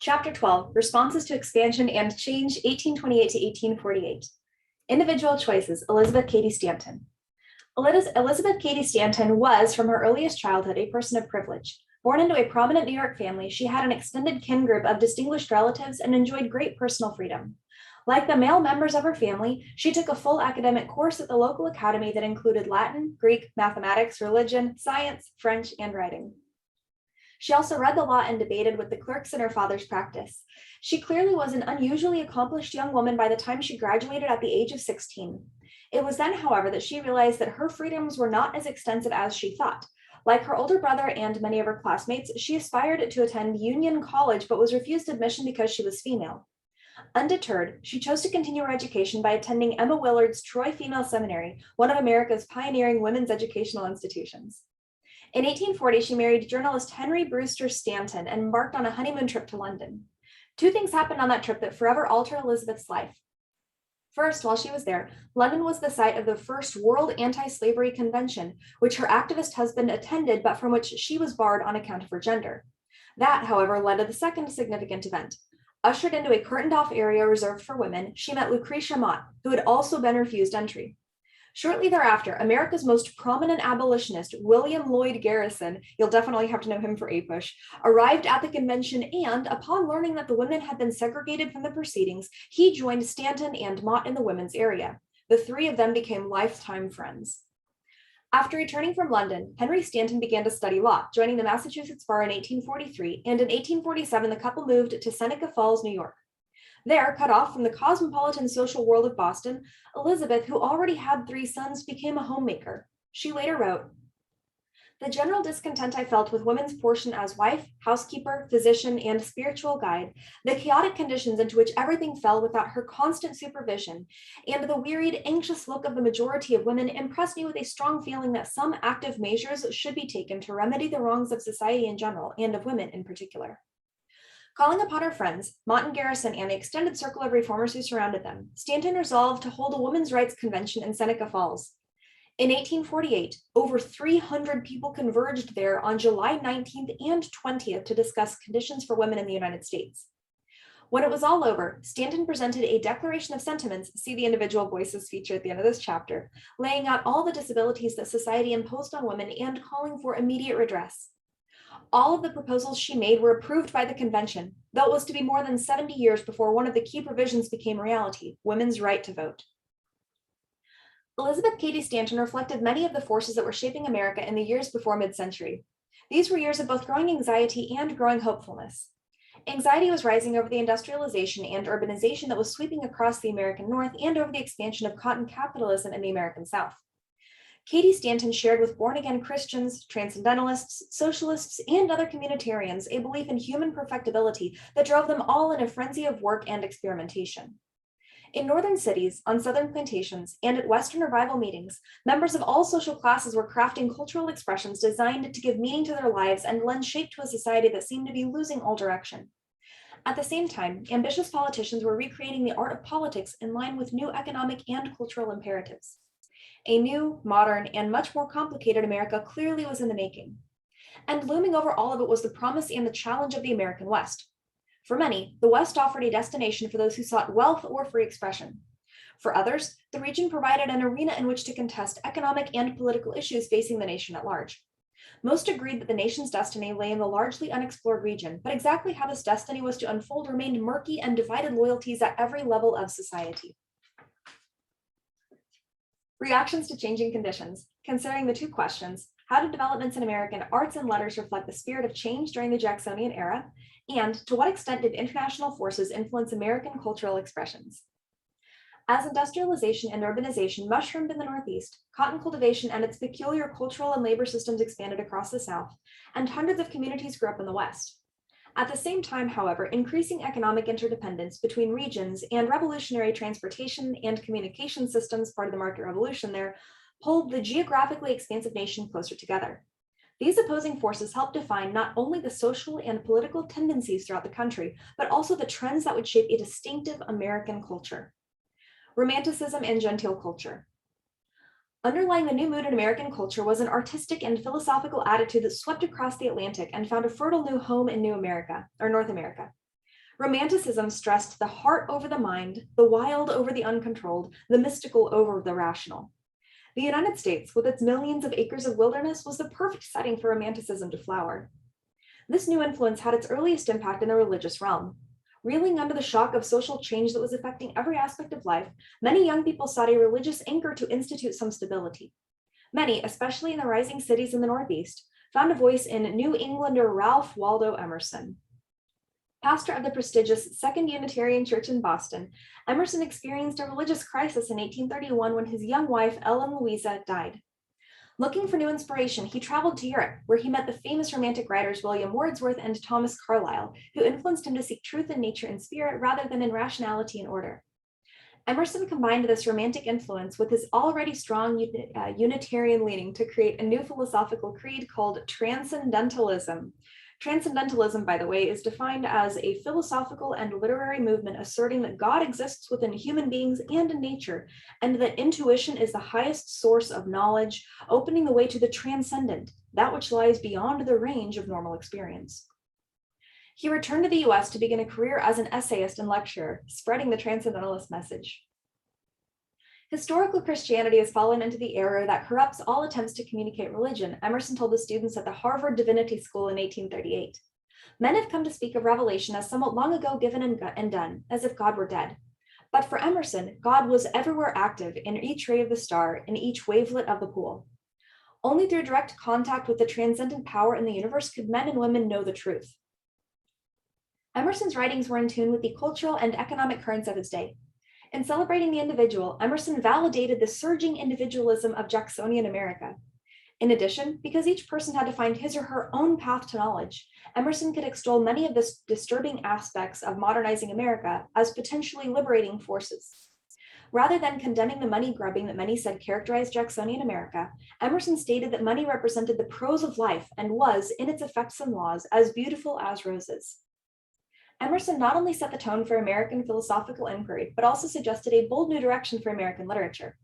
Chapter 12, Responses to Expansion and Change, 1828 to 1848. Individual Choices, Elizabeth Cady Stanton. Elizabeth Cady Stanton was, from her earliest childhood, a person of privilege. Born into a prominent New York family, she had an extended kin group of distinguished relatives and enjoyed great personal freedom. Like the male members of her family, she took a full academic course at the local academy that included Latin, Greek, mathematics, religion, science, French, and writing. She also read the law and debated with the clerks in her father's practice. She clearly was an unusually accomplished young woman by the time she graduated at the age of 16. It was then, however, that she realized that her freedoms were not as extensive as she thought. Like her older brother and many of her classmates, she aspired to attend Union College but was refused admission because she was female. Undeterred, she chose to continue her education by attending Emma Willard's Troy Female Seminary, one of America's pioneering women's educational institutions. In 1840, she married journalist Henry Brewster Stanton and embarked on a honeymoon trip to London. Two things happened on that trip that forever altered Elizabeth's life. First, while she was there, London was the site of the first World Anti-Slavery Convention, which her activist husband attended, but from which she was barred on account of her gender. That, however, led to the second significant event. Ushered into a curtained-off area reserved for women, she met Lucretia Mott, who had also been refused entry. Shortly thereafter, America's most prominent abolitionist, William Lloyd Garrison, you'll definitely have to know him for APUSH, arrived at the convention and, upon learning that the women had been segregated from the proceedings, he joined Stanton and Mott in the women's area. The three of them became lifetime friends. After returning from London, Henry Stanton began to study law, joining the Massachusetts Bar in 1843, and in 1847 the couple moved to Seneca Falls, New York. There, cut off from the cosmopolitan social world of Boston, Elizabeth, who already had 3 sons, became a homemaker. She later wrote, "The general discontent I felt with women's portion as wife, housekeeper, physician, and spiritual guide, the chaotic conditions into which everything fell without her constant supervision, and the wearied, anxious look of the majority of women impressed me with a strong feeling that some active measures should be taken to remedy the wrongs of society in general, and of women in particular." Calling upon her friends, Mott and Garrison, and the extended circle of reformers who surrounded them, Stanton resolved to hold a women's rights convention in Seneca Falls. In 1848, over 300 people converged there on July 19th and 20th to discuss conditions for women in the United States. When it was all over, Stanton presented a declaration of sentiments, see the individual voices feature at the end of this chapter, laying out all the disabilities that society imposed on women and calling for immediate redress. All of the proposals she made were approved by the convention, though it was to be more than 70 years before one of the key provisions became reality, women's right to vote. Elizabeth Cady Stanton reflected many of the forces that were shaping America in the years before mid-century. These were years of both growing anxiety and growing hopefulness. Anxiety was rising over the industrialization and urbanization that was sweeping across the American North and over the expansion of cotton capitalism in the American South. Cady Stanton shared with born-again Christians, transcendentalists, socialists, and other communitarians a belief in human perfectibility that drove them all in a frenzy of work and experimentation. In northern cities, on southern plantations, and at Western revival meetings, members of all social classes were crafting cultural expressions designed to give meaning to their lives and lend shape to a society that seemed to be losing all direction. At the same time, ambitious politicians were recreating the art of politics in line with new economic and cultural imperatives. A new, modern, and much more complicated America clearly was in the making. And looming over all of it was the promise and the challenge of the American West. For many, the West offered a destination for those who sought wealth or free expression. For others, the region provided an arena in which to contest economic and political issues facing the nation at large. Most agreed that the nation's destiny lay in the largely unexplored region, but exactly how this destiny was to unfold remained murky and divided loyalties at every level of society. Reactions to changing conditions. Considering the 2 questions, how did developments in American arts and letters reflect the spirit of change during the Jacksonian era? And to what extent did international forces influence American cultural expressions? As industrialization and urbanization mushroomed in the Northeast, cotton cultivation and its peculiar cultural and labor systems expanded across the South, and hundreds of communities grew up in the West. At the same time, however, increasing economic interdependence between regions and revolutionary transportation and communication systems, part of the market revolution there, pulled the geographically expansive nation closer together. These opposing forces helped define not only the social and political tendencies throughout the country, but also the trends that would shape a distinctive American culture. Romanticism and genteel culture. Underlying the new mood in American culture was an artistic and philosophical attitude that swept across the Atlantic and found a fertile new home in North America. Romanticism stressed the heart over the mind, the wild over the uncontrolled, the mystical over the rational. The United States, with its millions of acres of wilderness, was the perfect setting for Romanticism to flower. This new influence had its earliest impact in the religious realm. Reeling under the shock of social change that was affecting every aspect of life, many young people sought a religious anchor to institute some stability. Many, especially in the rising cities in the Northeast, found a voice in New Englander Ralph Waldo Emerson. Pastor of the prestigious Second Unitarian Church in Boston, Emerson experienced a religious crisis in 1831 when his young wife, Ellen Louisa, died. Looking for new inspiration, he traveled to Europe, where he met the famous Romantic writers William Wordsworth and Thomas Carlyle, who influenced him to seek truth in nature and spirit rather than in rationality and order. Emerson combined this Romantic influence with his already strong Unitarian leaning to create a new philosophical creed called transcendentalism. Transcendentalism, by the way, is defined as a philosophical and literary movement asserting that God exists within human beings and in nature, and that intuition is the highest source of knowledge, opening the way to the transcendent, that which lies beyond the range of normal experience. He returned to the US to begin a career as an essayist and lecturer, spreading the transcendentalist message. Historical Christianity has fallen into the error that corrupts all attempts to communicate religion, Emerson told the students at the Harvard Divinity School in 1838. Men have come to speak of revelation as somewhat long ago given and done, as if God were dead. But for Emerson, God was everywhere active in each ray of the star, in each wavelet of the pool. Only through direct contact with the transcendent power in the universe could men and women know the truth. Emerson's writings were in tune with the cultural and economic currents of his day. In celebrating the individual, Emerson validated the surging individualism of Jacksonian America. In addition, because each person had to find his or her own path to knowledge, Emerson could extol many of the disturbing aspects of modernizing America as potentially liberating forces. Rather than condemning the money grubbing that many said characterized Jacksonian America, Emerson stated that money represented the prose of life and was, in its effects and laws, as beautiful as roses. Emerson not only set the tone for American philosophical inquiry, but also suggested a bold new direction for American literature.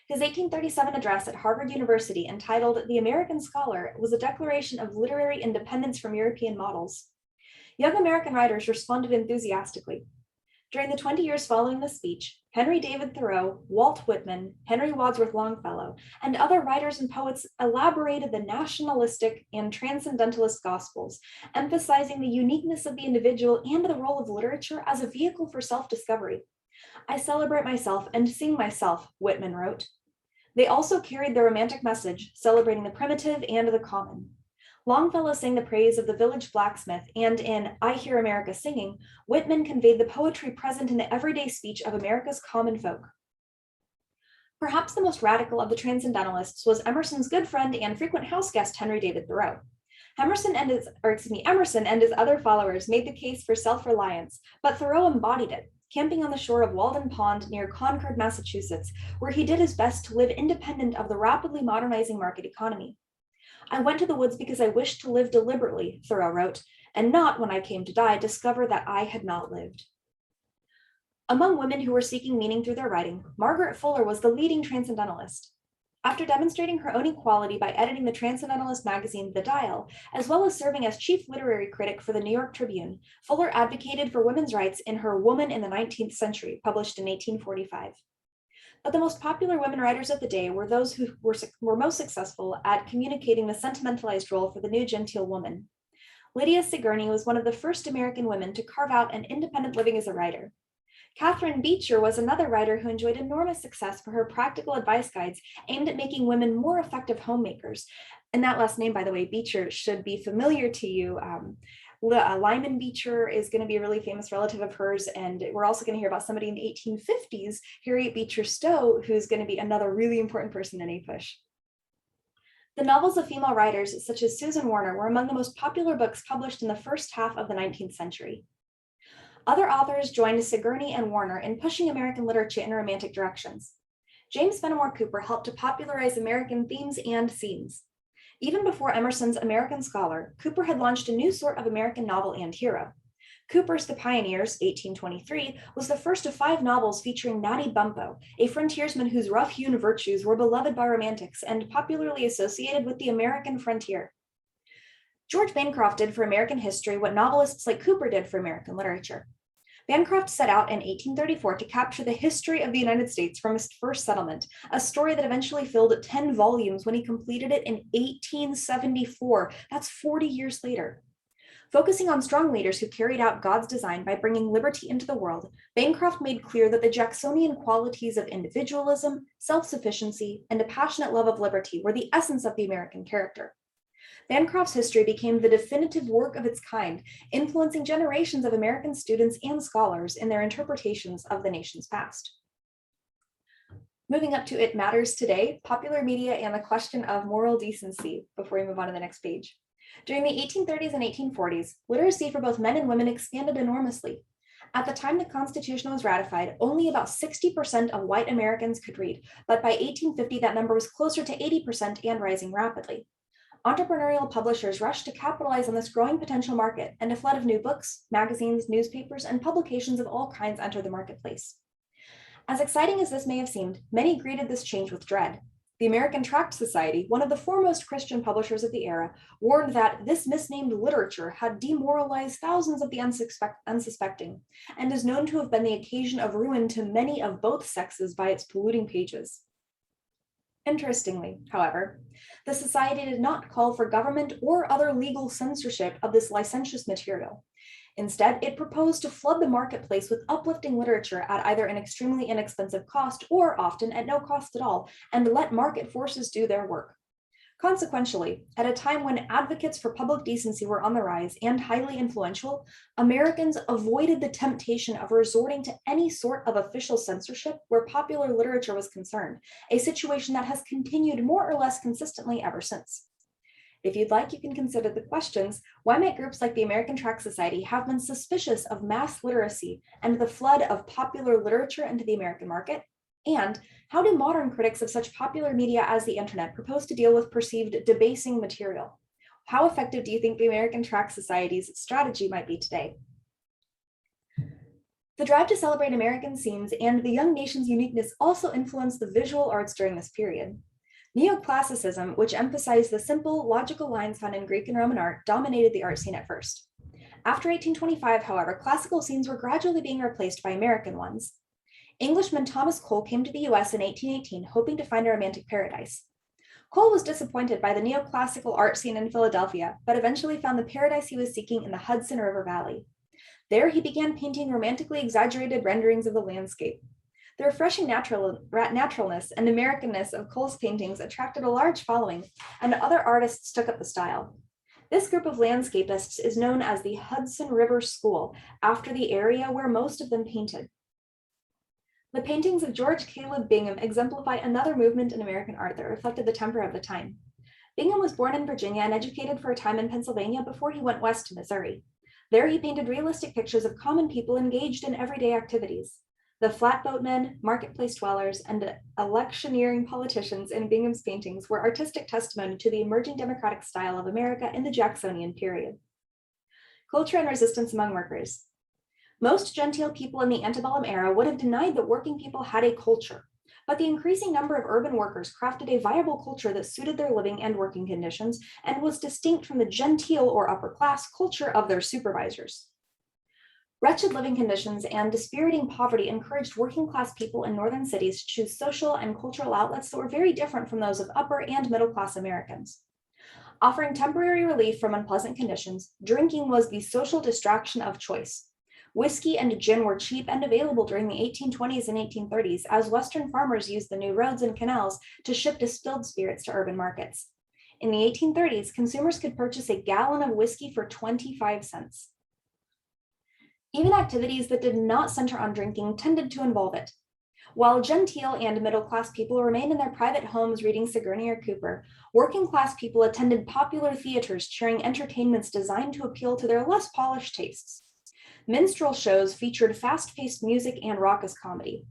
His 1837 address at Harvard University, entitled The American Scholar, was a declaration of literary independence from European models. Young American writers responded enthusiastically. During the 20 years following the speech, Henry David Thoreau, Walt Whitman, Henry Wadsworth Longfellow, and other writers and poets elaborated the nationalistic and transcendentalist gospels, emphasizing the uniqueness of the individual and the role of literature as a vehicle for self-discovery. I celebrate myself and sing myself, Whitman wrote. They also carried the Romantic message, celebrating the primitive and the common. Longfellow sang the praise of the village blacksmith, and in I Hear America Singing, Whitman conveyed the poetry present in the everyday speech of America's common folk. Perhaps the most radical of the transcendentalists was Emerson's good friend and frequent house guest, Henry David Thoreau. Emerson and his other followers made the case for self-reliance, but Thoreau embodied it, camping on the shore of Walden Pond near Concord, Massachusetts, where he did his best to live independent of the rapidly modernizing market economy. I went to the woods because I wished to live deliberately, Thoreau wrote, and not, when I came to die, discover that I had not lived. Among women who were seeking meaning through their writing, Margaret Fuller was the leading transcendentalist. After demonstrating her own equality by editing the transcendentalist magazine The Dial, as well as serving as chief literary critic for the New York Tribune, Fuller advocated for women's rights in her Woman in the 19th Century, published in 1845. But the most popular women writers of the day were those who were most successful at communicating the sentimentalized role for the new genteel woman. Lydia Sigourney was one of the first American women to carve out an independent living as a writer. Catherine Beecher was another writer who enjoyed enormous success for her practical advice guides aimed at making women more effective homemakers. And that last name, by the way, Beecher, should be familiar to you. Lyman Beecher is going to be a really famous relative of hers, and we're also going to hear about somebody in the 1850s, Harriet Beecher Stowe, who's going to be another really important person in APUSH. The novels of female writers such as Susan Warner were among the most popular books published in the first half of the 19th century. Other authors joined Sigourney and Warner in pushing American literature in romantic directions. James Fenimore Cooper helped to popularize American themes and scenes. Even before Emerson's American Scholar, Cooper had launched a new sort of American novel and hero. Cooper's The Pioneers, 1823, was the first of 5 novels featuring Natty Bumppo, a frontiersman whose rough-hewn virtues were beloved by romantics and popularly associated with the American frontier. George Bancroft did for American history what novelists like Cooper did for American literature. Bancroft set out in 1834 to capture the history of the United States from its first settlement, a story that eventually filled 10 volumes when he completed it in 1874. That's 40 years later. Focusing on strong leaders who carried out God's design by bringing liberty into the world, Bancroft made clear that the Jacksonian qualities of individualism, self-sufficiency, and a passionate love of liberty were the essence of the American character. Bancroft's history became the definitive work of its kind, influencing generations of American students and scholars in their interpretations of the nation's past. Moving up to It Matters Today, popular media and the question of moral decency, before we move on to the next page. During the 1830s and 1840s, literacy for both men and women expanded enormously. At the time the Constitution was ratified, only about 60% of white Americans could read, but by 1850 that number was closer to 80% and rising rapidly. Entrepreneurial publishers rushed to capitalize on this growing potential market, and a flood of new books, magazines, newspapers, and publications of all kinds entered the marketplace. As exciting as this may have seemed, many greeted this change with dread. The American Tract Society, one of the foremost Christian publishers of the era, warned that this misnamed literature had demoralized thousands of the unsuspecting, and is known to have been the occasion of ruin to many of both sexes by its polluting pages. Interestingly, however, the Society did not call for government or other legal censorship of this licentious material. Instead, it proposed to flood the marketplace with uplifting literature at either an extremely inexpensive cost or often at no cost at all, and let market forces do their work. Consequentially, at a time when advocates for public decency were on the rise and highly influential, Americans avoided the temptation of resorting to any sort of official censorship where popular literature was concerned, a situation that has continued more or less consistently ever since. If you'd like, you can consider the questions: why might groups like the American Tract Society have been suspicious of mass literacy and the flood of popular literature into the American market? And how do modern critics of such popular media as the internet propose to deal with perceived debasing material? How effective do you think the American Tract Society's strategy might be today? The drive to celebrate American scenes and the young nation's uniqueness also influenced the visual arts during this period. Neoclassicism, which emphasized the simple, logical lines found in Greek and Roman art, dominated the art scene at first. After 1825, however, classical scenes were gradually being replaced by American ones. Englishman Thomas Cole came to the US in 1818, hoping to find a romantic paradise. Cole was disappointed by the neoclassical art scene in Philadelphia, but eventually found the paradise he was seeking in the Hudson River Valley. There, he began painting romantically exaggerated renderings of the landscape. The refreshing naturalness and Americanness of Cole's paintings attracted a large following, and other artists took up the style. This group of landscapists is known as the Hudson River School, after the area where most of them painted. The paintings of George Caleb Bingham exemplify another movement in American art that reflected the temper of the time. Bingham was born in Virginia and educated for a time in Pennsylvania before he went west to Missouri. There he painted realistic pictures of common people engaged in everyday activities. The flatboatmen, marketplace dwellers, and electioneering politicians in Bingham's paintings were artistic testimony to the emerging democratic style of America in the Jacksonian period. Culture and resistance among workers. Most genteel people in the antebellum era would have denied that working people had a culture, but the increasing number of urban workers crafted a viable culture that suited their living and working conditions and was distinct from the genteel or upper class culture of their supervisors. Wretched living conditions and dispiriting poverty encouraged working class people in northern cities to choose social and cultural outlets that were very different from those of upper and middle class Americans. Offering temporary relief from unpleasant conditions, drinking was the social distraction of choice. Whiskey and gin were cheap and available during the 1820s and 1830s as Western farmers used the new roads and canals to ship distilled spirits to urban markets. In the 1830s, consumers could purchase a gallon of whiskey for 25 cents. Even activities that did not center on drinking tended to involve it. While genteel and middle-class people remained in their private homes reading Sigourney or Cooper, working-class people attended popular theaters cheering entertainments designed to appeal to their less polished tastes. Minstrel shows featured fast-paced music and raucous comedy.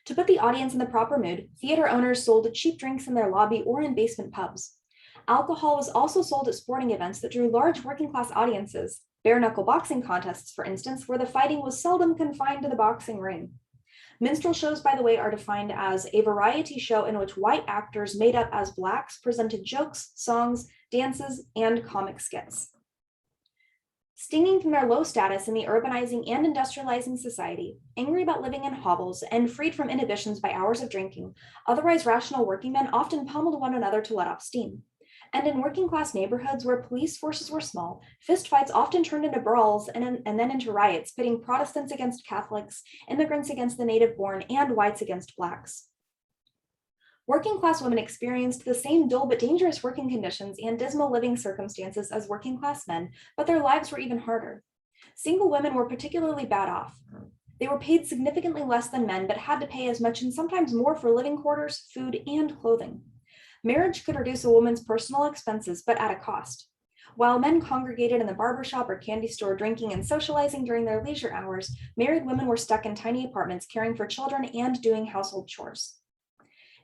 To put the audience in the proper mood, theater owners sold cheap drinks in their lobby or in basement pubs. Alcohol was also sold at sporting events that drew large working-class audiences. Bare-knuckle boxing contests, for instance, where the fighting was seldom confined to the boxing ring. Minstrel shows, by the way, are defined as a variety show in which white actors made up as blacks presented jokes, songs, dances, and comic skits. Stinging from their low status in the urbanizing and industrializing society, angry about living in hovels, and freed from inhibitions by hours of drinking, otherwise rational working men often pummeled one another to let off steam. And in working class neighborhoods where police forces were small, fistfights often turned into brawls and then into riots, pitting Protestants against Catholics, immigrants against the native born, and whites against blacks. Working class women experienced the same dull but dangerous working conditions and dismal living circumstances as working class men, but their lives were even harder. Single women were particularly bad off. They were paid significantly less than men, but had to pay as much and sometimes more for living quarters, food, and clothing. Marriage could reduce a woman's personal expenses, but at a cost. While men congregated in the barbershop or candy store drinking and socializing during their leisure hours, married women were stuck in tiny apartments caring for children and doing household chores.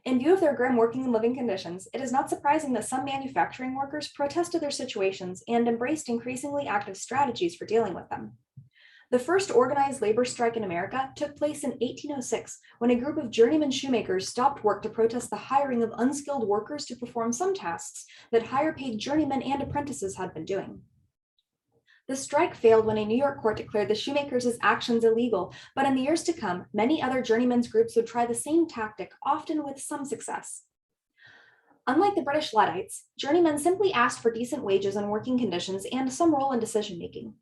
In view of their grim working and living conditions, it is not surprising that some manufacturing workers protested their situations and embraced increasingly active strategies for dealing with them. The first organized labor strike in America took place in 1806 when a group of journeyman shoemakers stopped work to protest the hiring of unskilled workers to perform some tasks that higher paid journeymen and apprentices had been doing. The strike failed when a New York court declared the shoemakers' actions illegal, but in the years to come, many other journeymen's groups would try the same tactic, often with some success. Unlike the British Luddites, journeymen simply asked for decent wages and working conditions and some role in decision-making.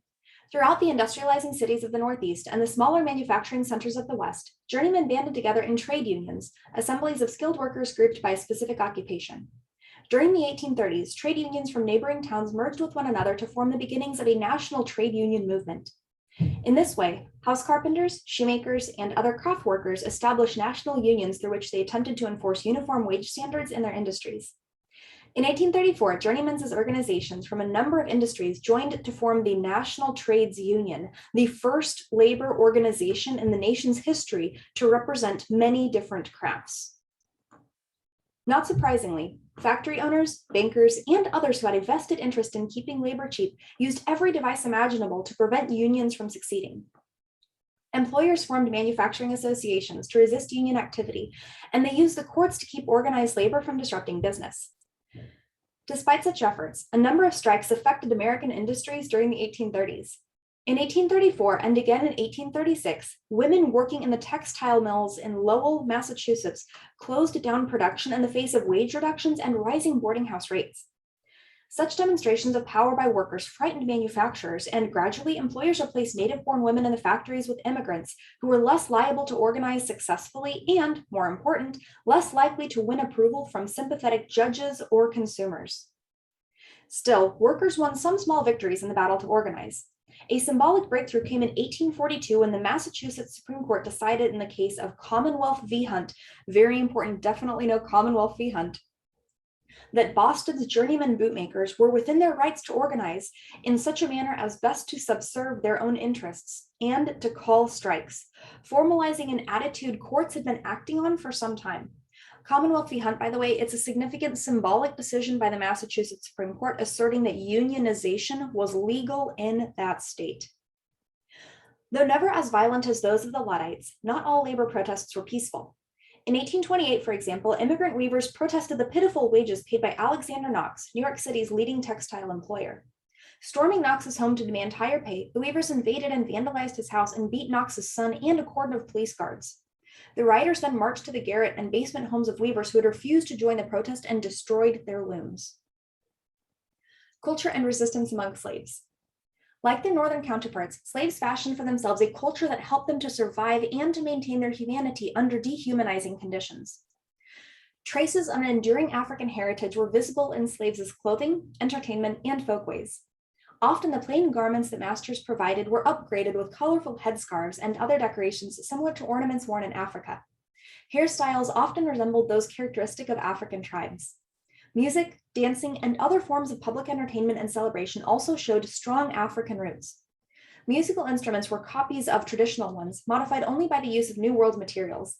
Throughout the industrializing cities of the Northeast and the smaller manufacturing centers of the West, journeymen banded together in trade unions, assemblies of skilled workers grouped by a specific occupation. During the 1830s, trade unions from neighboring towns merged with one another to form the beginnings of a national trade union movement. In this way, house carpenters, shoemakers, and other craft workers established national unions through which they attempted to enforce uniform wage standards in their industries. In 1834, journeymen's organizations from a number of industries joined to form the National Trades Union, the first labor organization in the nation's history to represent many different crafts. Not surprisingly, factory owners, bankers, and others who had a vested interest in keeping labor cheap used every device imaginable to prevent unions from succeeding. Employers formed manufacturing associations to resist union activity, and they used the courts to keep organized labor from disrupting business. Despite such efforts, a number of strikes affected American industries during the 1830s. In 1834 and again in 1836, women working in the textile mills in Lowell, Massachusetts, closed down production in the face of wage reductions and rising boarding house rates. Such demonstrations of power by workers frightened manufacturers, and gradually employers replaced native-born women in the factories with immigrants who were less liable to organize successfully and, more important, less likely to win approval from sympathetic judges or consumers. Still, workers won some small victories in the battle to organize. A symbolic breakthrough came in 1842 when the Massachusetts Supreme Court decided in the case of Commonwealth v. Hunt, very important, definitely no Commonwealth v. Hunt, that Boston's journeyman bootmakers were within their rights to organize in such a manner as best to subserve their own interests and to call strikes, formalizing an attitude courts had been acting on for some time. Commonwealth v. Hunt, by the way, it's a significant symbolic decision by the Massachusetts Supreme Court asserting that unionization was legal in that state. Though never as violent as those of the Luddites, not all labor protests were peaceful. In 1828, for example, immigrant weavers protested the pitiful wages paid by Alexander Knox, New York City's leading textile employer. Storming Knox's home to demand higher pay, the weavers invaded and vandalized his house and beat Knox's son and a cordon of police guards. The rioters then marched to the garret and basement homes of weavers who had refused to join the protest and destroyed their looms. Culture and resistance among slaves. Like their northern counterparts, slaves fashioned for themselves a culture that helped them to survive and to maintain their humanity under dehumanizing conditions. Traces of an enduring African heritage were visible in slaves' clothing, entertainment, and folkways. Often the plain garments that masters provided were upgraded with colorful headscarves and other decorations similar to ornaments worn in Africa. Hairstyles often resembled those characteristic of African tribes. Music, dancing, and other forms of public entertainment and celebration also showed strong African roots. Musical instruments were copies of traditional ones, modified only by the use of New World materials.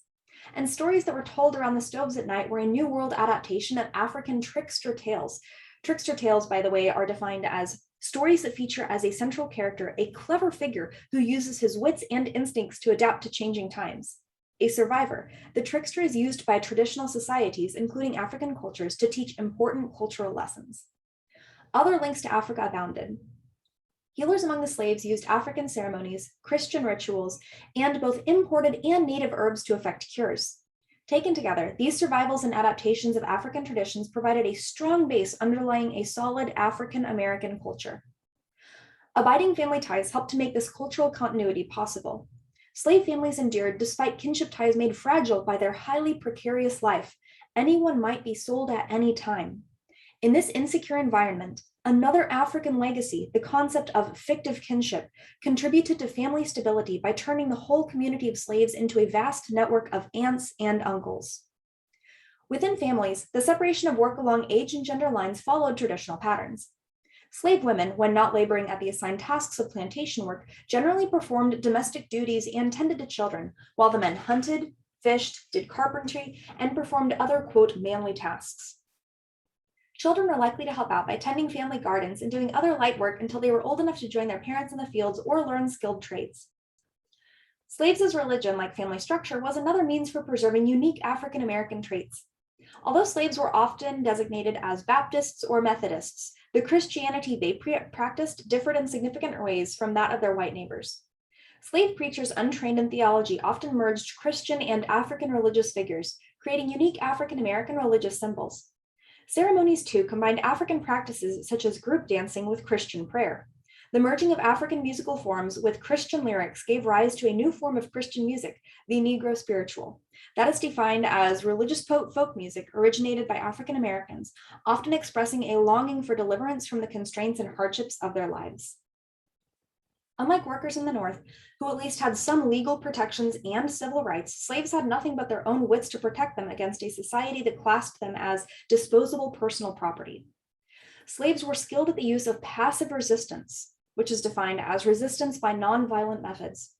And stories that were told around the stoves at night were a New World adaptation of African trickster tales. Trickster tales, by the way, are defined as stories that feature as a central character a clever figure who uses his wits and instincts to adapt to changing times. A survivor, the trickster is used by traditional societies, including African cultures, to teach important cultural lessons. Other links to Africa abounded. Healers among the slaves used African ceremonies, Christian rituals, and both imported and native herbs to effect cures. Taken together, these survivals and adaptations of African traditions provided a strong base underlying a solid African American culture. Abiding family ties helped to make this cultural continuity possible. Slave families endured despite kinship ties made fragile by their highly precarious life. Anyone might be sold at any time. In this insecure environment, another African legacy, the concept of fictive kinship, contributed to family stability by turning the whole community of slaves into a vast network of aunts and uncles. Within families, the separation of work along age and gender lines followed traditional patterns. Slave women, when not laboring at the assigned tasks of plantation work, generally performed domestic duties and tended to children, while the men hunted, fished, did carpentry, and performed other, quote, manly tasks. Children were likely to help out by tending family gardens and doing other light work until they were old enough to join their parents in the fields or learn skilled trades. Slaves' religion, like family structure, was another means for preserving unique African American traits. Although slaves were often designated as Baptists or Methodists, the Christianity they practiced differed in significant ways from that of their white neighbors. Slave preachers untrained in theology often merged Christian and African religious figures, creating unique African American religious symbols. Ceremonies, too, combined African practices such as group dancing with Christian prayer. The merging of African musical forms with Christian lyrics gave rise to a new form of Christian music, the Negro spiritual. That is defined as religious folk music originated by African Americans, often expressing a longing for deliverance from the constraints and hardships of their lives. Unlike workers in the North, who at least had some legal protections and civil rights, slaves had nothing but their own wits to protect them against a society that classed them as disposable personal property. Slaves were skilled at the use of passive resistance, which is defined as resistance by nonviolent methods.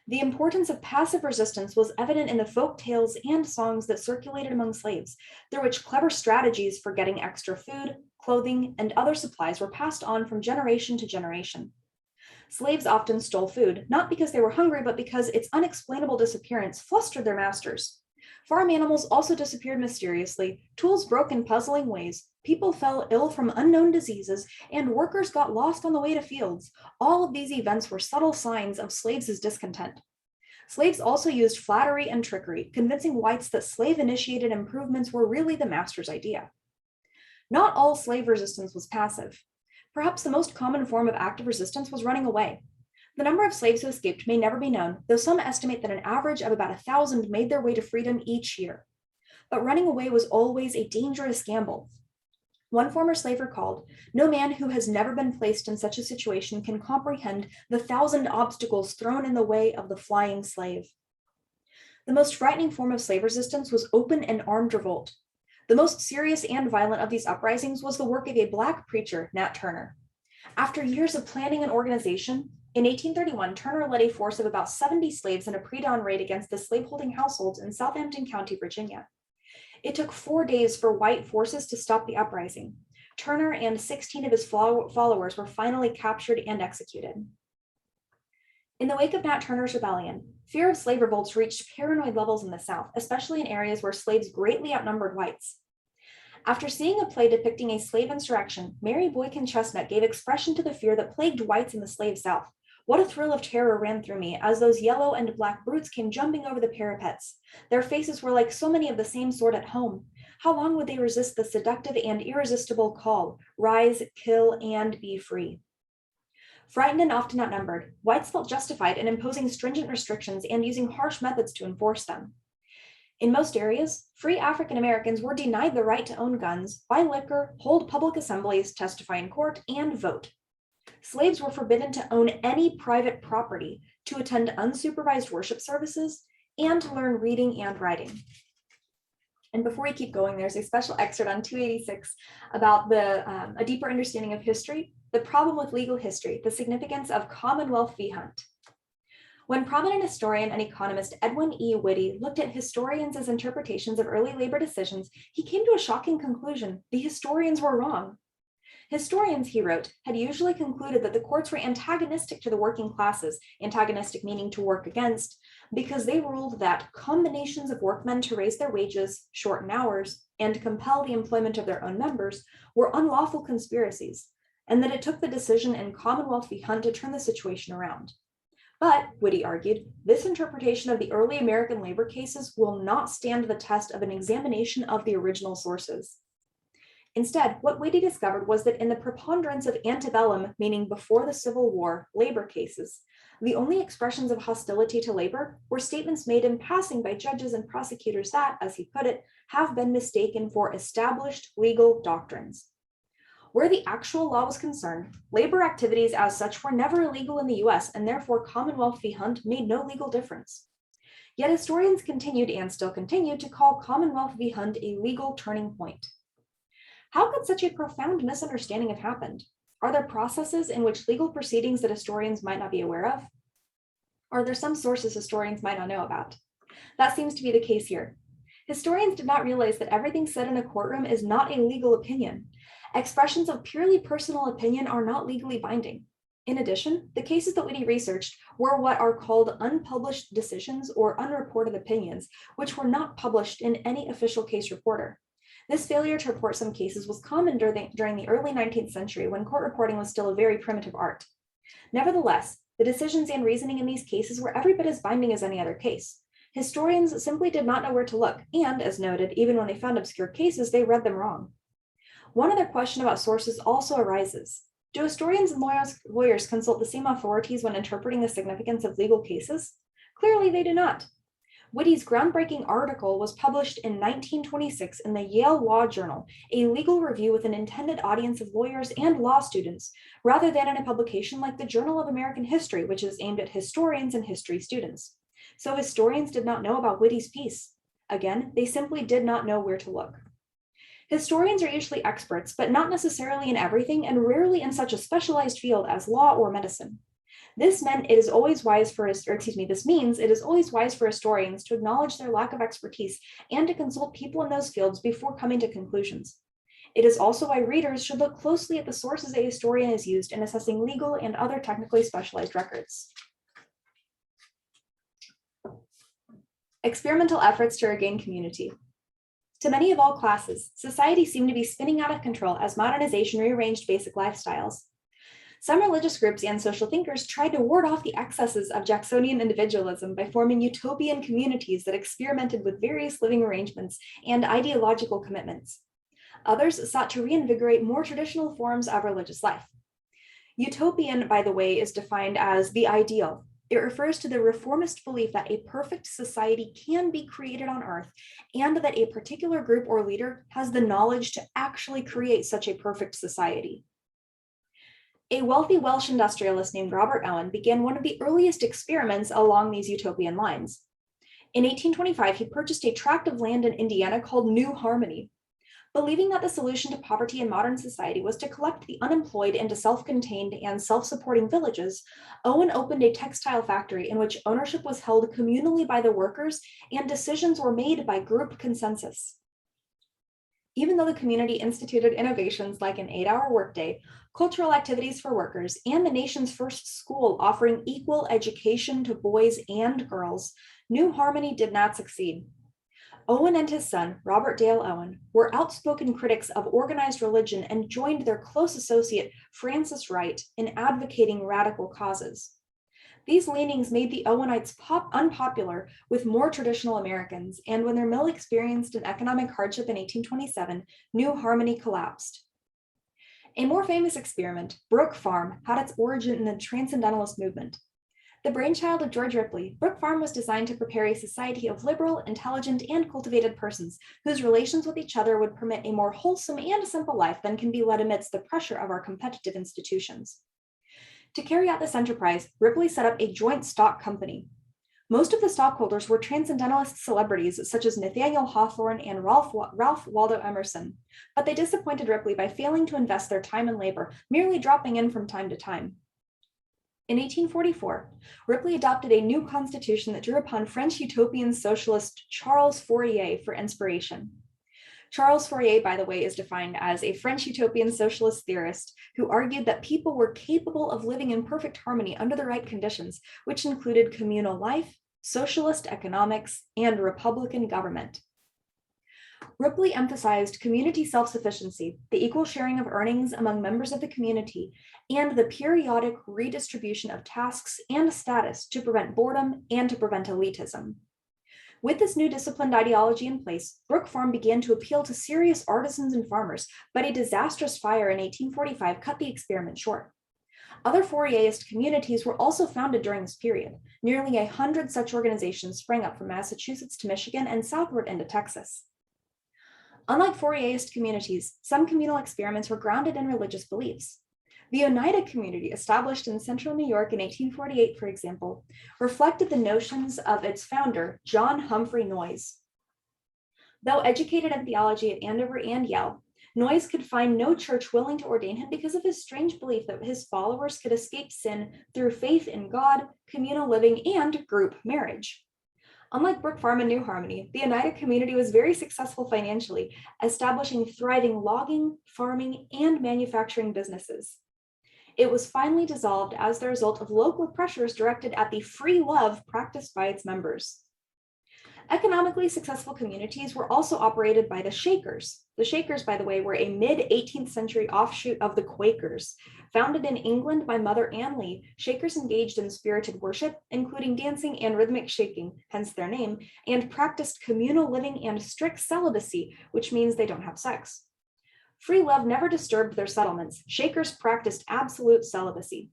The importance of passive resistance was evident in the folk tales and songs that circulated among slaves, through which clever strategies for getting extra food, clothing, and other supplies were passed on from generation to generation. Slaves often stole food, not because they were hungry, but because its unexplainable disappearance flustered their masters. Farm animals also disappeared mysteriously, tools broke in puzzling ways, people fell ill from unknown diseases, and workers got lost on the way to fields. All of these events were subtle signs of slaves' discontent. Slaves also used flattery and trickery, convincing whites that slave-initiated improvements were really the master's idea. Not all slave resistance was passive. Perhaps the most common form of active resistance was running away. The number of slaves who escaped may never be known, though some estimate that an average of about 1,000 made their way to freedom each year. But running away was always a dangerous gamble. One former slave recalled, "No man who has never been placed in such a situation can comprehend the 1,000 obstacles thrown in the way of the flying slave." The most frightening form of slave resistance was open and armed revolt. The most serious and violent of these uprisings was the work of a Black preacher, Nat Turner. After years of planning and organization, in 1831, Turner led a force of about 70 slaves in a pre-dawn raid against the slaveholding households in Southampton County, Virginia. It took 4 days for white forces to stop the uprising. Turner and 16 of his followers were finally captured and executed. In the wake of Nat Turner's rebellion, fear of slave revolts reached paranoid levels in the South, especially in areas where slaves greatly outnumbered whites. After seeing a play depicting a slave insurrection, Mary Boykin Chestnut gave expression to the fear that plagued whites in the slave South. "What a thrill of terror ran through me as those yellow and black brutes came jumping over the parapets. Their faces were like so many of the same sort at home. How long would they resist the seductive and irresistible call, 'Rise, kill, and be free'?" Frightened and often outnumbered, whites felt justified in imposing stringent restrictions and using harsh methods to enforce them. In most areas, free African Americans were denied the right to own guns, buy liquor, hold public assemblies, testify in court, and vote. Slaves were forbidden to own any private property, to attend unsupervised worship services, and to learn reading and writing. And before we keep going, there's a special excerpt on 286 about a deeper understanding of history, the problem with legal history, the significance of Commonwealth v. Hunt. When prominent historian and economist Edwin E. Whitty looked at historians as interpretations of early labor decisions, he came to a shocking conclusion: the historians were wrong. Historians, he wrote, had usually concluded that the courts were antagonistic to the working classes, antagonistic meaning to work against, because they ruled that combinations of workmen to raise their wages, shorten hours, and compel the employment of their own members were unlawful conspiracies, and that it took the decision in Commonwealth v. Hunt to turn the situation around. But, Whitty argued, this interpretation of the early American labor cases will not stand the test of an examination of the original sources. Instead, what Whitty discovered was that in the preponderance of antebellum, meaning before the Civil War, labor cases, the only expressions of hostility to labor were statements made in passing by judges and prosecutors that, as he put it, have been mistaken for established legal doctrines. Where the actual law was concerned, labor activities as such were never illegal in the US, and therefore Commonwealth v. Hunt made no legal difference. Yet historians continued and still continue to call Commonwealth v. Hunt a legal turning point. How could such a profound misunderstanding have happened? Are there processes in which legal proceedings that historians might not be aware of? Are there some sources historians might not know about? That seems to be the case here. Historians did not realize that everything said in a courtroom is not a legal opinion. Expressions of purely personal opinion are not legally binding. In addition, the cases that Whitty researched were what are called unpublished decisions or unreported opinions, which were not published in any official case reporter. This failure to report some cases was common during the early 19th century when court reporting was still a very primitive art. Nevertheless, the decisions and reasoning in these cases were every bit as binding as any other case. Historians simply did not know where to look, and as noted, even when they found obscure cases, they read them wrong. One other question about sources also arises. Do historians and lawyers consult the same authorities when interpreting the significance of legal cases? Clearly, they do not. Whitty's groundbreaking article was published in 1926 in the Yale Law Journal, a legal review with an intended audience of lawyers and law students, rather than in a publication like the Journal of American History, which is aimed at historians and history students. So historians did not know about Whitty's piece. Again, they simply did not know where to look. Historians are usually experts, but not necessarily in everything and rarely in such a specialized field as law or medicine. This means it is always wise for historians to acknowledge their lack of expertise and to consult people in those fields before coming to conclusions. It is also why readers should look closely at the sources a historian has used in assessing legal and other technically specialized records. Experimental efforts to regain community. To many of all classes, society seemed to be spinning out of control as modernization rearranged basic lifestyles. Some religious groups and social thinkers tried to ward off the excesses of Jacksonian individualism by forming utopian communities that experimented with various living arrangements and ideological commitments. Others sought to reinvigorate more traditional forms of religious life. Utopian, by the way, is defined as the ideal. It refers to the reformist belief that a perfect society can be created on Earth and that a particular group or leader has the knowledge to actually create such a perfect society. A wealthy Welsh industrialist named Robert Owen began one of the earliest experiments along these utopian lines. In 1825, he purchased a tract of land in Indiana called New Harmony. Believing that the solution to poverty in modern society was to collect the unemployed into self-contained and self-supporting villages, Owen opened a textile factory in which ownership was held communally by the workers and decisions were made by group consensus. Even though the community instituted innovations like an 8-hour workday, cultural activities for workers, and the nation's first school offering equal education to boys and girls, New Harmony did not succeed. Owen and his son, Robert Dale Owen, were outspoken critics of organized religion and joined their close associate, Francis Wright, in advocating radical causes. These leanings made the Owenites unpopular with more traditional Americans, and when their mill experienced an economic hardship in 1827, New Harmony collapsed. A more famous experiment, Brook Farm, had its origin in the transcendentalist movement. The brainchild of George Ripley, Brook Farm was designed to prepare a society of liberal, intelligent, and cultivated persons whose relations with each other would permit a more wholesome and simple life than can be led amidst the pressure of our competitive institutions. To carry out this enterprise, Ripley set up a joint stock company. Most of the stockholders were transcendentalist celebrities such as Nathaniel Hawthorne and Ralph Waldo Emerson, but they disappointed Ripley by failing to invest their time and labor, merely dropping in from time to time. In 1844, Ripley adopted a new constitution that drew upon French utopian socialist Charles Fourier for inspiration. Charles Fourier, by the way, is defined as a French utopian socialist theorist who argued that people were capable of living in perfect harmony under the right conditions, which included communal life, socialist economics, and republican government. Ripley emphasized community self-sufficiency, the equal sharing of earnings among members of the community, and the periodic redistribution of tasks and status to prevent boredom and to prevent elitism. With this new disciplined ideology in place, Brook Farm began to appeal to serious artisans and farmers, but a disastrous fire in 1845 cut the experiment short. Other Fourierist communities were also founded during this period. Nearly 100 such organizations sprang up from Massachusetts to Michigan and southward into Texas. Unlike Fourierist communities, some communal experiments were grounded in religious beliefs. The Oneida community, established in central New York in 1848, for example, reflected the notions of its founder, John Humphrey Noyes. Though educated in theology at Andover and Yale, Noyes could find no church willing to ordain him because of his strange belief that his followers could escape sin through faith in God, communal living, and group marriage. Unlike Brook Farm and New Harmony, the Oneida community was very successful financially, establishing thriving logging, farming, and manufacturing businesses. It was finally dissolved as the result of local pressures directed at the free love practiced by its members. Economically successful communities were also operated by the Shakers. The Shakers, by the way, were a mid-18th century offshoot of the Quakers. Founded in England by Mother Ann Lee, Shakers engaged in spirited worship, including dancing and rhythmic shaking, hence their name, and practiced communal living and strict celibacy, which means they don't have sex. Free love never disturbed their settlements. Shakers practiced absolute celibacy.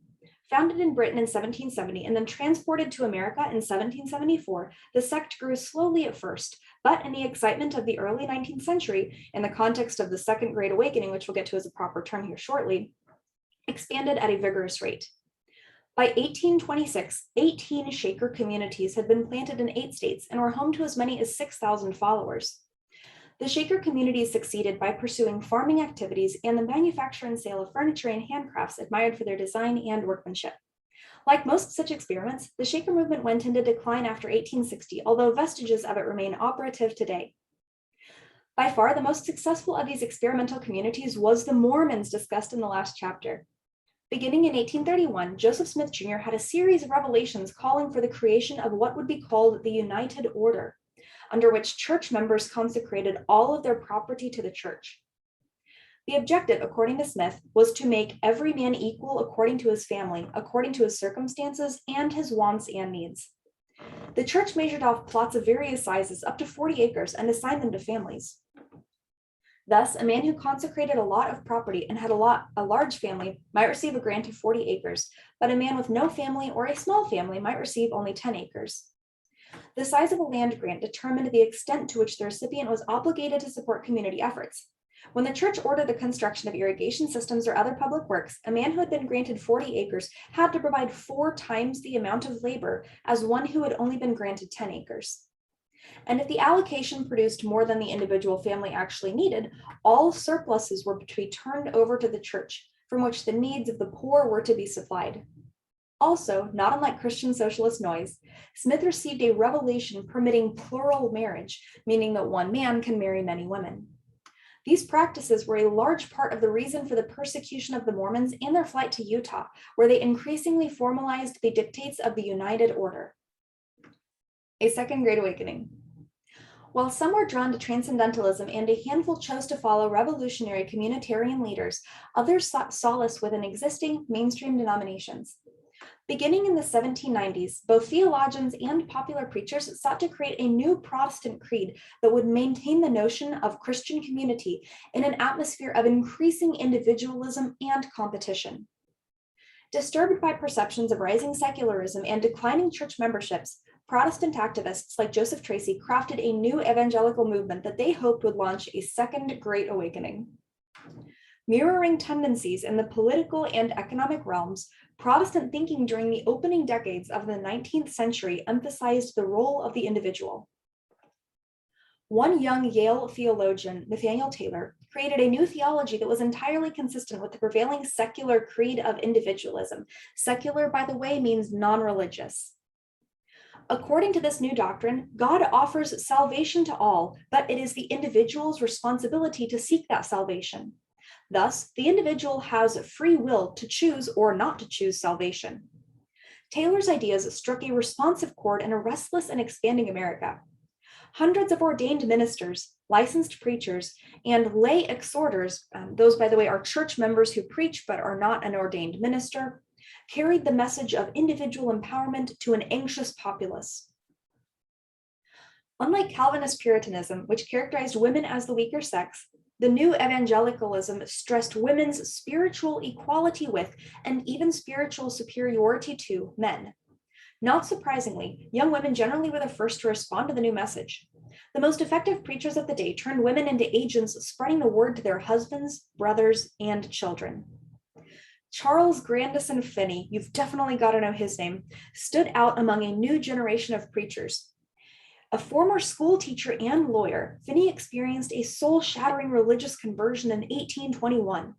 Founded in Britain in 1770 and then transported to America in 1774, the sect grew slowly at first, but in the excitement of the early 19th century, in the context of the Second Great Awakening, which we'll get to as a proper term here shortly, expanded at a vigorous rate. By 1826, 18 Shaker communities had been planted in 8 states and were home to as many as 6,000 followers. The Shaker communities succeeded by pursuing farming activities and the manufacture and sale of furniture and handcrafts admired for their design and workmanship. Like most such experiments, the Shaker movement went into decline after 1860, although vestiges of it remain operative today. By far, the most successful of these experimental communities was the Mormons discussed in the last chapter. Beginning in 1831, Joseph Smith Jr. had a series of revelations calling for the creation of what would be called the United Order, under which church members consecrated all of their property to the church. The objective, according to Smith, was to make every man equal according to his family, according to his circumstances, and his wants and needs. The church measured off plots of various sizes, up to 40 acres, and assigned them to families. Thus, a man who consecrated a lot of property and had a large family might receive a grant of 40 acres, but a man with no family or a small family might receive only 10 acres. The size of a land grant determined the extent to which the recipient was obligated to support community efforts. When the church ordered the construction of irrigation systems or other public works, a man who had been granted 40 acres had to provide 4 times the amount of labor as one who had only been granted 10 acres. And if the allocation produced more than the individual family actually needed, all surpluses were to be turned over to the church, from which the needs of the poor were to be supplied. Also, not unlike Christian socialist Noyes, Smith received a revelation permitting plural marriage, meaning that one man can marry many women. These practices were a large part of the reason for the persecution of the Mormons and their flight to Utah, where they increasingly formalized the dictates of the United Order. A Second Great Awakening. While some were drawn to transcendentalism and a handful chose to follow revolutionary communitarian leaders, others sought solace within existing mainstream denominations. Beginning in the 1790s, both theologians and popular preachers sought to create a new Protestant creed that would maintain the notion of Christian community in an atmosphere of increasing individualism and competition. Disturbed by perceptions of rising secularism and declining church memberships, Protestant activists like Joseph Tracy crafted a new evangelical movement that they hoped would launch a Second Great Awakening. Mirroring tendencies in the political and economic realms, Protestant thinking during the opening decades of the 19th century emphasized the role of the individual. One young Yale theologian, Nathaniel Taylor, created a new theology that was entirely consistent with the prevailing secular creed of individualism. Secular, by the way, means non-religious. According to this new doctrine, God offers salvation to all, but it is the individual's responsibility to seek that salvation. Thus, the individual has free will to choose or not to choose salvation. Taylor's ideas struck a responsive chord in a restless and expanding America. Hundreds of ordained ministers, licensed preachers, and lay exhorters, those, by the way, are church members who preach but are not an ordained minister, carried the message of individual empowerment to an anxious populace. Unlike Calvinist Puritanism, which characterized women as the weaker sex, the new evangelicalism stressed women's spiritual equality with and even spiritual superiority to men. Not surprisingly, young women generally were the first to respond to the new message. The most effective preachers of the day turned women into agents spreading the word to their husbands, brothers, and children. Charles Grandison Finney, you've definitely got to know his name, stood out among a new generation of preachers. A former school teacher and lawyer, Finney experienced a soul-shattering religious conversion in 1821.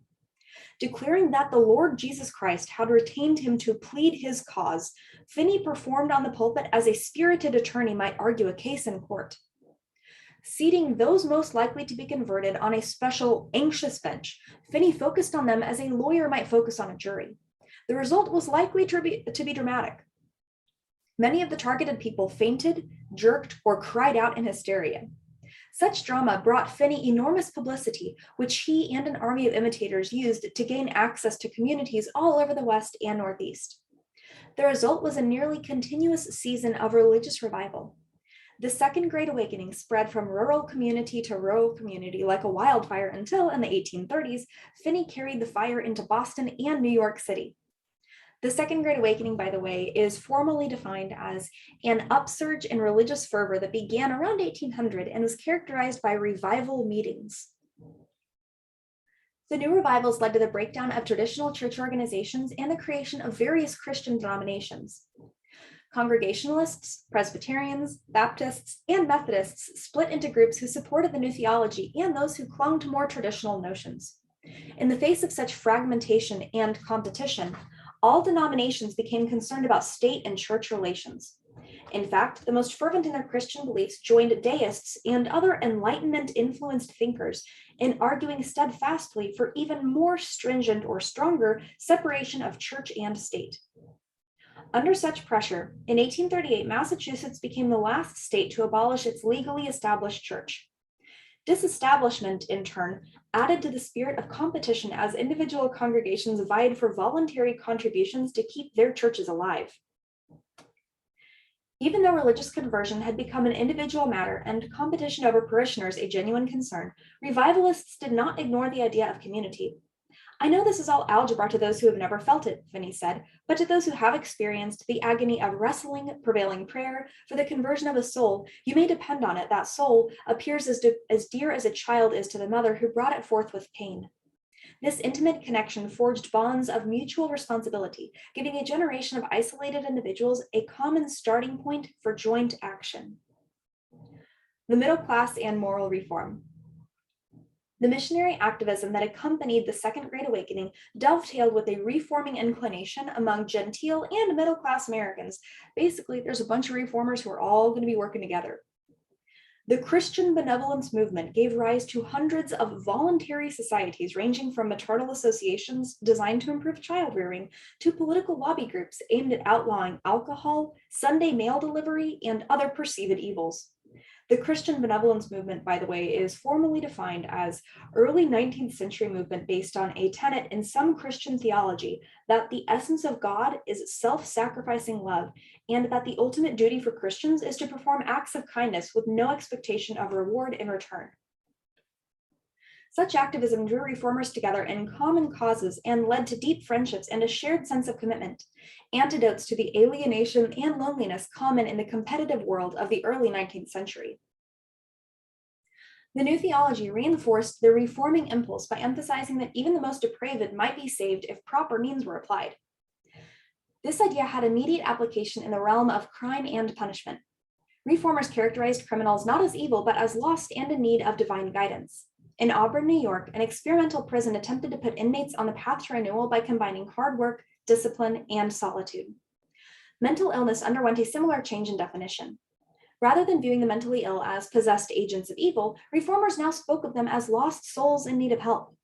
Declaring that the Lord Jesus Christ had retained him to plead his cause, Finney performed on the pulpit as a spirited attorney might argue a case in court. Seating those most likely to be converted on a special anxious bench, Finney focused on them as a lawyer might focus on a jury. The result was likely to be dramatic. Many of the targeted people fainted, jerked, or cried out in hysteria. Such drama brought Finney enormous publicity, which he and an army of imitators used to gain access to communities all over the West and Northeast. The result was a nearly continuous season of religious revival. The Second Great Awakening spread from rural community to rural community like a wildfire until, in the 1830s, Finney carried the fire into Boston and New York City. The Second Great Awakening, by the way, is formally defined as an upsurge in religious fervor that began around 1800 and was characterized by revival meetings. The new revivals led to the breakdown of traditional church organizations and the creation of various Christian denominations. Congregationalists, Presbyterians, Baptists, and Methodists split into groups who supported the new theology and those who clung to more traditional notions. In the face of such fragmentation and competition, all denominations became concerned about state and church relations. In fact, the most fervent in their Christian beliefs joined deists and other Enlightenment-influenced thinkers in arguing steadfastly for even more stringent or stronger separation of church and state. Under such pressure, in 1838, Massachusetts became the last state to abolish its legally established church. Disestablishment, in turn, added to the spirit of competition as individual congregations vied for voluntary contributions to keep their churches alive. Even though religious conversion had become an individual matter and competition over parishioners a genuine concern, revivalists did not ignore the idea of community. I know this is all algebra to those who have never felt it, Finney said, but to those who have experienced the agony of wrestling, prevailing prayer for the conversion of a soul, you may depend on it that soul appears as dear as a child is to the mother who brought it forth with pain. This intimate connection forged bonds of mutual responsibility, giving a generation of isolated individuals a common starting point for joint action. The middle class and moral reform. The missionary activism that accompanied the Second Great Awakening dovetailed with a reforming inclination among genteel and middle-class Americans. Basically, there's a bunch of reformers who are all going to be working together. The Christian benevolence movement gave rise to hundreds of voluntary societies ranging from maternal associations designed to improve child rearing to political lobby groups aimed at outlawing alcohol, Sunday mail delivery, and other perceived evils. The Christian benevolence movement, by the way, is formally defined as early 19th century movement based on a tenet in some Christian theology that the essence of God is self-sacrificing love, and that the ultimate duty for Christians is to perform acts of kindness with no expectation of reward in return. Such activism drew reformers together in common causes and led to deep friendships and a shared sense of commitment, antidotes to the alienation and loneliness common in the competitive world of the early 19th century. The new theology reinforced the reforming impulse by emphasizing that even the most depraved might be saved if proper means were applied. This idea had immediate application in the realm of crime and punishment. Reformers characterized criminals not as evil, but as lost and in need of divine guidance. In Auburn, New York, an experimental prison attempted to put inmates on the path to renewal by combining hard work, discipline, and solitude. Mental illness underwent a similar change in definition. Rather than viewing the mentally ill as possessed agents of evil, reformers now spoke of them as lost souls in need of help.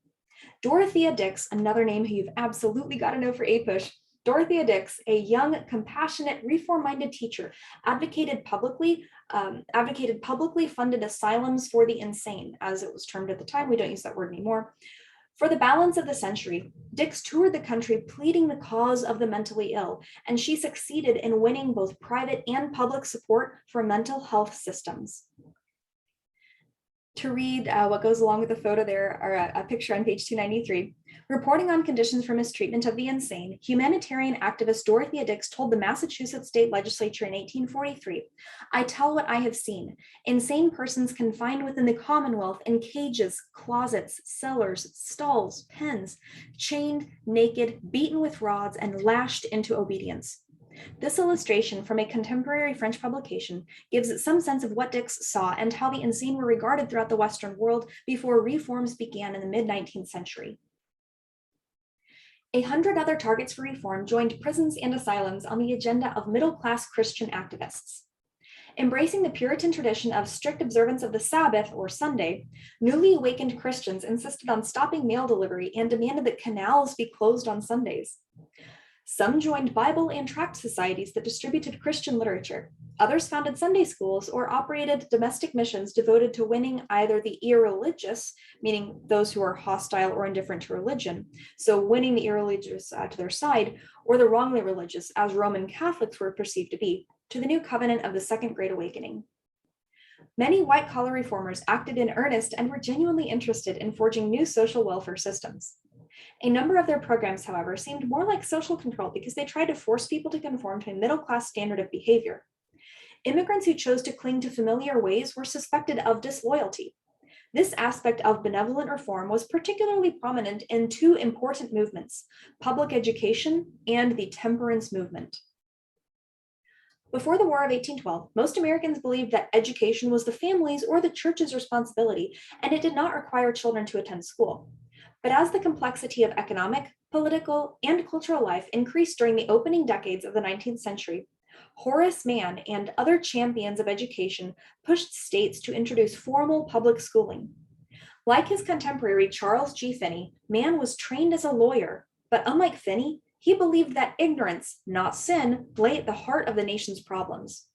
Dorothea Dix, another name who you've absolutely got to know for APUSH, Dorothea Dix, a young, compassionate, reform-minded teacher, advocated publicly funded asylums for the insane, as it was termed at the time. We don't use that word anymore. For the balance of the century, Dix toured the country pleading the cause of the mentally ill, and she succeeded in winning both private and public support for mental health systems. To read what goes along with the photo there, or a picture on page 293. Reporting on conditions for mistreatment of the insane, humanitarian activist Dorothea Dix told the Massachusetts State Legislature in 1843, "I tell what I have seen. Insane persons confined within the Commonwealth in cages, closets, cellars, stalls, pens, chained, naked, beaten with rods, and lashed into obedience." This illustration from a contemporary French publication gives some sense of what Dix saw and how the insane were regarded throughout the Western world before reforms began in the mid-19th century. 100 other targets for reform joined prisons and asylums on the agenda of middle-class Christian activists. Embracing the Puritan tradition of strict observance of the Sabbath, or Sunday, newly awakened Christians insisted on stopping mail delivery and demanded that canals be closed on Sundays. Some joined Bible and tract societies that distributed Christian literature. Others founded Sunday schools or operated domestic missions devoted to winning either the irreligious, meaning those who are hostile or indifferent to religion, so winning the irreligious to their side, or the wrongly religious, as Roman Catholics were perceived to be, to the new covenant of the Second Great Awakening. Many white-collar reformers acted in earnest and were genuinely interested in forging new social welfare systems. A number of their programs, however, seemed more like social control because they tried to force people to conform to a middle-class standard of behavior. Immigrants who chose to cling to familiar ways were suspected of disloyalty. This aspect of benevolent reform was particularly prominent in two important movements: public education and the temperance movement. Before the War of 1812, most Americans believed that education was the family's or the church's responsibility, and it did not require children to attend school. But as the complexity of economic, political, and cultural life increased during the opening decades of the 19th century, Horace Mann and other champions of education pushed states to introduce formal public schooling. Like his contemporary Charles G. Finney, Mann was trained as a lawyer, but unlike Finney, he believed that ignorance, not sin, lay at the heart of the nation's problems.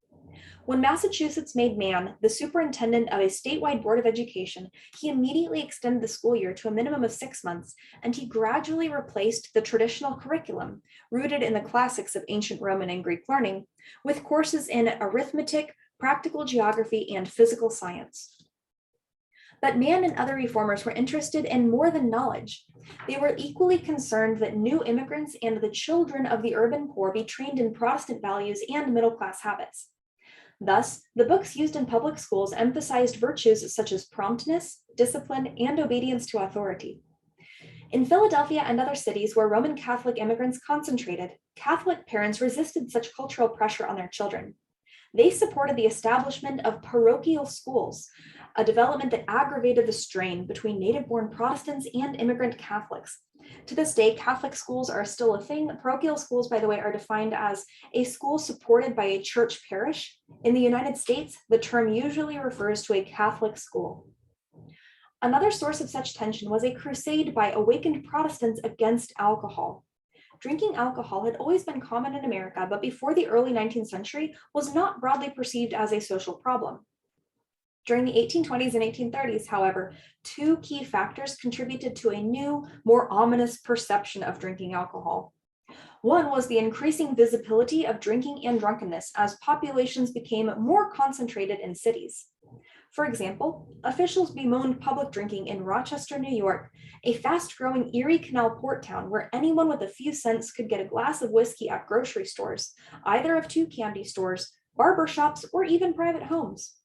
When Massachusetts made Mann the superintendent of a statewide board of education, he immediately extended the school year to a minimum of 6 months, and he gradually replaced the traditional curriculum, rooted in the classics of ancient Roman and Greek learning, with courses in arithmetic, practical geography, and physical science. But Mann and other reformers were interested in more than knowledge. They were equally concerned that new immigrants and the children of the urban poor be trained in Protestant values and middle-class habits. Thus, the books used in public schools emphasized virtues such as promptness, discipline, and obedience to authority. In Philadelphia and other cities where Roman Catholic immigrants concentrated, Catholic parents resisted such cultural pressure on their children. They supported the establishment of parochial schools, a development that aggravated the strain between native-born Protestants and immigrant Catholics. To this day, Catholic schools are still a thing. Parochial schools, by the way, are defined as a school supported by a church parish. In the United States, the term usually refers to a Catholic school. Another source of such tension was a crusade by awakened Protestants against alcohol. Drinking alcohol had always been common in America, but before the early 19th century was not broadly perceived as a social problem. During the 1820s and 1830s, however, two key factors contributed to a new, more ominous perception of drinking alcohol. One was the increasing visibility of drinking and drunkenness as populations became more concentrated in cities. For example, officials bemoaned public drinking in Rochester, New York, a fast-growing Erie Canal port town where anyone with a few cents could get a glass of whiskey at grocery stores, either of two candy stores, barber shops, or even private homes.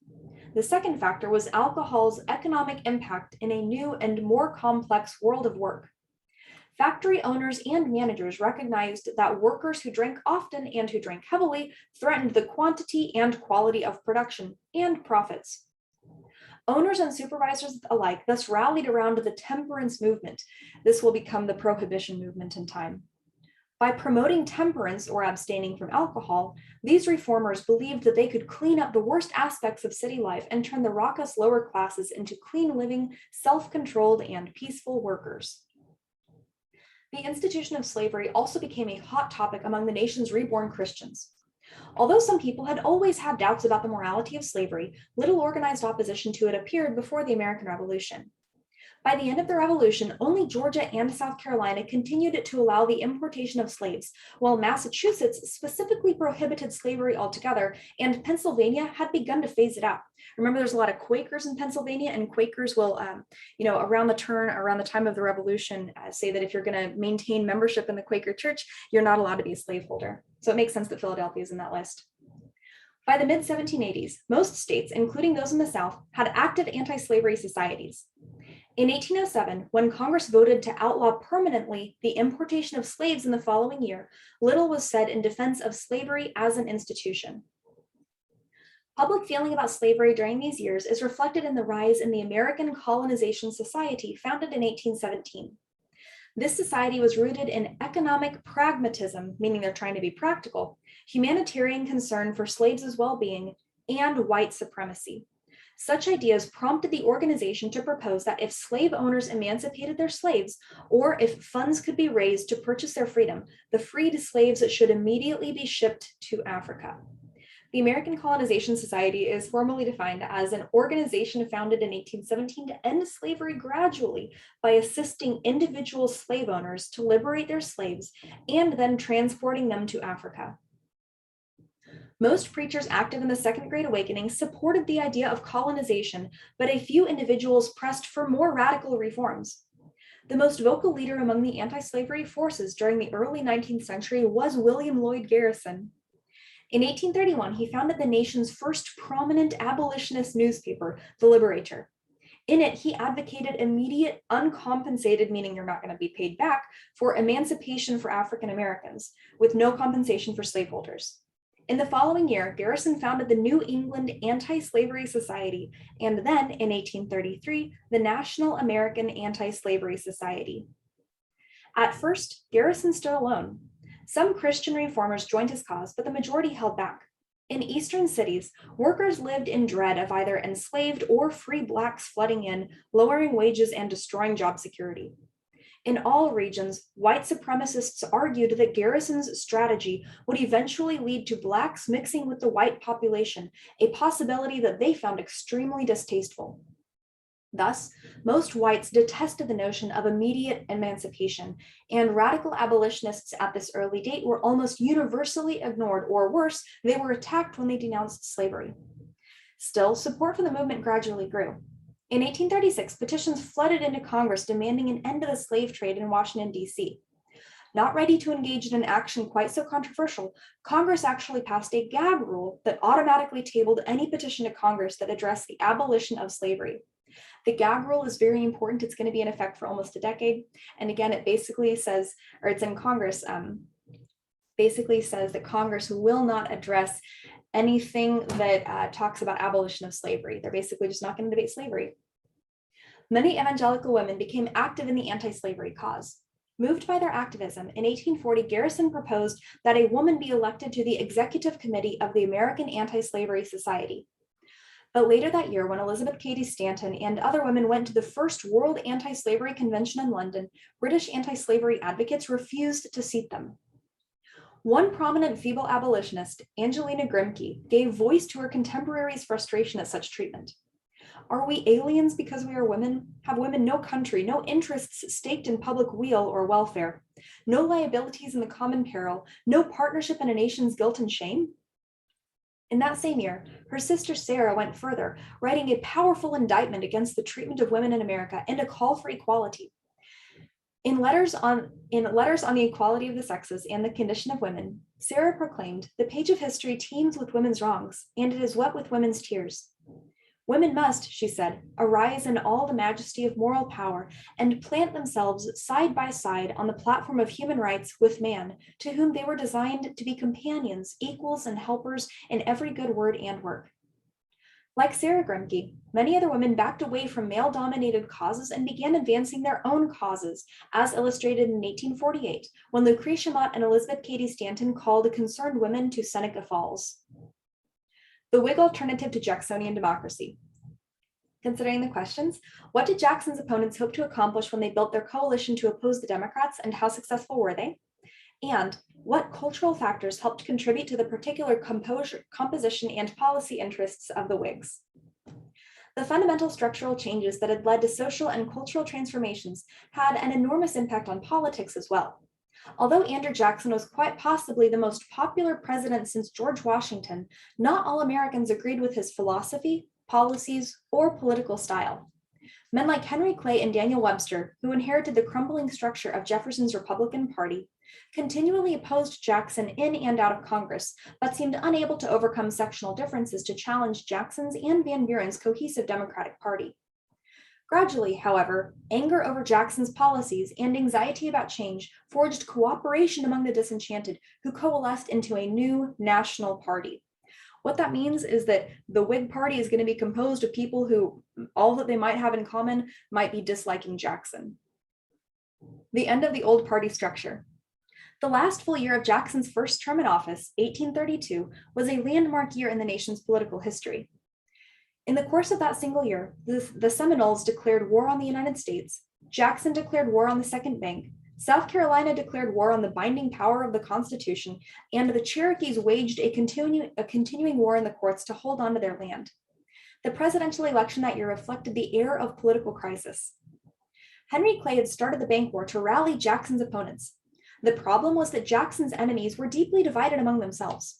The second factor was alcohol's economic impact in a new and more complex world of work. Factory owners and managers recognized that workers who drank often and who drank heavily threatened the quantity and quality of production and profits. Owners and supervisors alike thus rallied around the temperance movement. This will become the prohibition movement in time. By promoting temperance or abstaining from alcohol, these reformers believed that they could clean up the worst aspects of city life and turn the raucous lower classes into clean living, self-controlled, and peaceful workers. The institution of slavery also became a hot topic among the nation's reborn Christians. Although some people had always had doubts about the morality of slavery, little organized opposition to it appeared before the American Revolution. By the end of the Revolution, only Georgia and South Carolina continued to allow the importation of slaves, while Massachusetts specifically prohibited slavery altogether, and Pennsylvania had begun to phase it out. Remember, there's a lot of Quakers in Pennsylvania, and Quakers will, around the time of the Revolution, say that if you're going to maintain membership in the Quaker Church, you're not allowed to be a slaveholder. So it makes sense that Philadelphia is in that list. By the mid-1780s, most states, including those in the South, had active anti-slavery societies. In 1807, when Congress voted to outlaw permanently the importation of slaves in the following year, little was said in defense of slavery as an institution. Public feeling about slavery during these years is reflected in the rise in the American Colonization Society, founded in 1817. This society was rooted in economic pragmatism, meaning they're trying to be practical, humanitarian concern for slaves' well-being, and white supremacy. Such ideas prompted the organization to propose that if slave owners emancipated their slaves, or if funds could be raised to purchase their freedom, the freed slaves should immediately be shipped to Africa. The American Colonization Society is formally defined as an organization founded in 1817 to end slavery gradually by assisting individual slave owners to liberate their slaves and then transporting them to Africa. Most preachers active in the Second Great Awakening supported the idea of colonization, but a few individuals pressed for more radical reforms. The most vocal leader among the anti-slavery forces during the early 19th century was William Lloyd Garrison. In 1831, he founded the nation's first prominent abolitionist newspaper, The Liberator. In it, he advocated immediate, uncompensated, meaning you're not going to be paid back, for emancipation for African Americans, with no compensation for slaveholders. In the following year, Garrison founded the New England Anti-Slavery Society, and then, in 1833, the National American Anti-Slavery Society. At first, Garrison stood alone. Some Christian reformers joined his cause, but the majority held back. In eastern cities, workers lived in dread of either enslaved or free blacks flooding in, lowering wages and destroying job security. In all regions, white supremacists argued that Garrison's strategy would eventually lead to blacks mixing with the white population, a possibility that they found extremely distasteful. Thus, most whites detested the notion of immediate emancipation, and radical abolitionists at this early date were almost universally ignored, or worse, they were attacked when they denounced slavery. Still, support for the movement gradually grew. In 1836, petitions flooded into Congress demanding an end to the slave trade in Washington, D.C. Not ready to engage in an action quite so controversial, Congress actually passed a gag rule that automatically tabled any petition to Congress that addressed the abolition of slavery. The gag rule is very important. It's going to be in effect for almost a decade. And again, it basically says, or it's in Congress, basically says that Congress will not address anything that talks about abolition of slavery. They're basically just not going to debate slavery. Many evangelical women became active in the anti-slavery cause. Moved by their activism, in 1840, Garrison proposed that a woman be elected to the executive committee of the American Anti-Slavery Society. But later that year, when Elizabeth Cady Stanton and other women went to the first World Anti-Slavery Convention in London, British anti-slavery advocates refused to seat them. One prominent feeble abolitionist, Angelina Grimke, gave voice to her contemporaries' frustration at such treatment. Are we aliens because we are women? Have women no country, no interests staked in public weal or welfare, no liabilities in the common peril, no partnership in a nation's guilt and shame? In that same year, her sister Sarah went further, writing a powerful indictment against the treatment of women in America and a call for equality. In letters on the equality of the sexes and the condition of women, Sarah proclaimed, "The page of history teems with women's wrongs, and it is wet with women's tears. Women must," she said, "arise in all the majesty of moral power and plant themselves side by side on the platform of human rights with man, to whom they were designed to be companions, equals, and helpers in every good word and work." Like Sarah Grimke, many other women backed away from male-dominated causes and began advancing their own causes, as illustrated in 1848, when Lucretia Mott and Elizabeth Cady Stanton called concerned women to Seneca Falls. The Whig alternative to Jacksonian democracy. Considering the questions, what did Jackson's opponents hope to accomplish when they built their coalition to oppose the Democrats, and how successful were they? And what cultural factors helped contribute to the particular composition and policy interests of the Whigs? The fundamental structural changes that had led to social and cultural transformations had an enormous impact on politics as well. Although Andrew Jackson was quite possibly the most popular president since George Washington, not all Americans agreed with his philosophy, policies, or political style. Men like Henry Clay and Daniel Webster, who inherited the crumbling structure of Jefferson's Republican Party, continually opposed Jackson in and out of Congress, but seemed unable to overcome sectional differences to challenge Jackson's and Van Buren's cohesive Democratic Party. Gradually, however, anger over Jackson's policies and anxiety about change forged cooperation among the disenchanted, who coalesced into a new national party. What that means is that the Whig Party is going to be composed of people who all that they might have in common might be disliking Jackson. The end of the old party structure. The last full year of Jackson's first term in office, 1832, was a landmark year in the nation's political history. In the course of that single year, the Seminoles declared war on the United States, Jackson declared war on the Second Bank, South Carolina declared war on the binding power of the Constitution, and the Cherokees waged a continuing war in the courts to hold on to their land. The presidential election that year reflected the air of political crisis. Henry Clay had started the bank war to rally Jackson's opponents. The problem was that Jackson's enemies were deeply divided among themselves.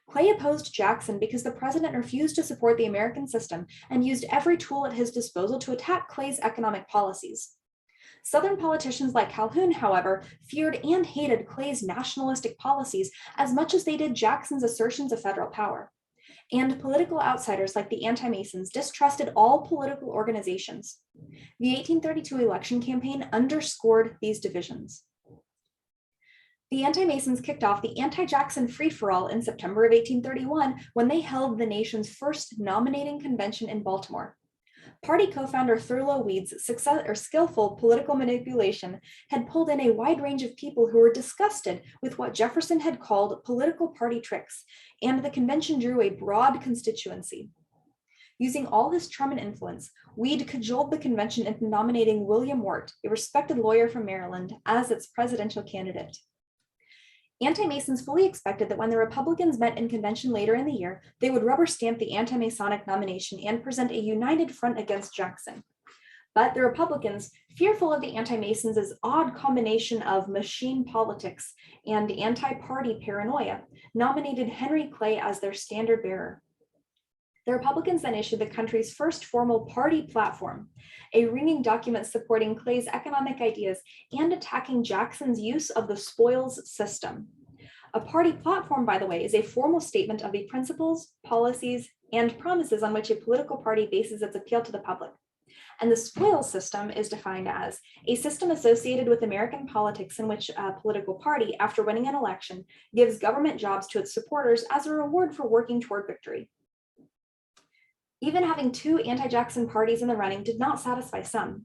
Clay opposed Jackson because the president refused to support the American system and used every tool at his disposal to attack Clay's economic policies. Southern politicians like Calhoun, however, feared and hated Clay's nationalistic policies as much as they did Jackson's assertions of federal power. And political outsiders like the anti-Masons distrusted all political organizations. The 1832 election campaign underscored these divisions. The anti-Masons kicked off the anti-Jackson free-for-all in September of 1831 when they held the nation's first nominating convention in Baltimore. Party co-founder Thurlow Weed's skillful political manipulation had pulled in a wide range of people who were disgusted with what Jefferson had called political party tricks, and the convention drew a broad constituency. Using all this charm and influence, Weed cajoled the convention into nominating William Wirt, a respected lawyer from Maryland, as its presidential candidate. Anti-Masons fully expected that when the Republicans met in convention later in the year, they would rubber stamp the anti-Masonic nomination and present a united front against Jackson. But the Republicans, fearful of the anti-Masons' odd combination of machine politics and anti-party paranoia, nominated Henry Clay as their standard bearer. The Republicans then issued the country's first formal party platform, a ringing document supporting Clay's economic ideas and attacking Jackson's use of the spoils system. A party platform, by the way, is a formal statement of the principles, policies, and promises on which a political party bases its appeal to the public. And the spoils system is defined as a system associated with American politics in which a political party, after winning an election, gives government jobs to its supporters as a reward for working toward victory. Even having two anti-Jackson parties in the running did not satisfy some.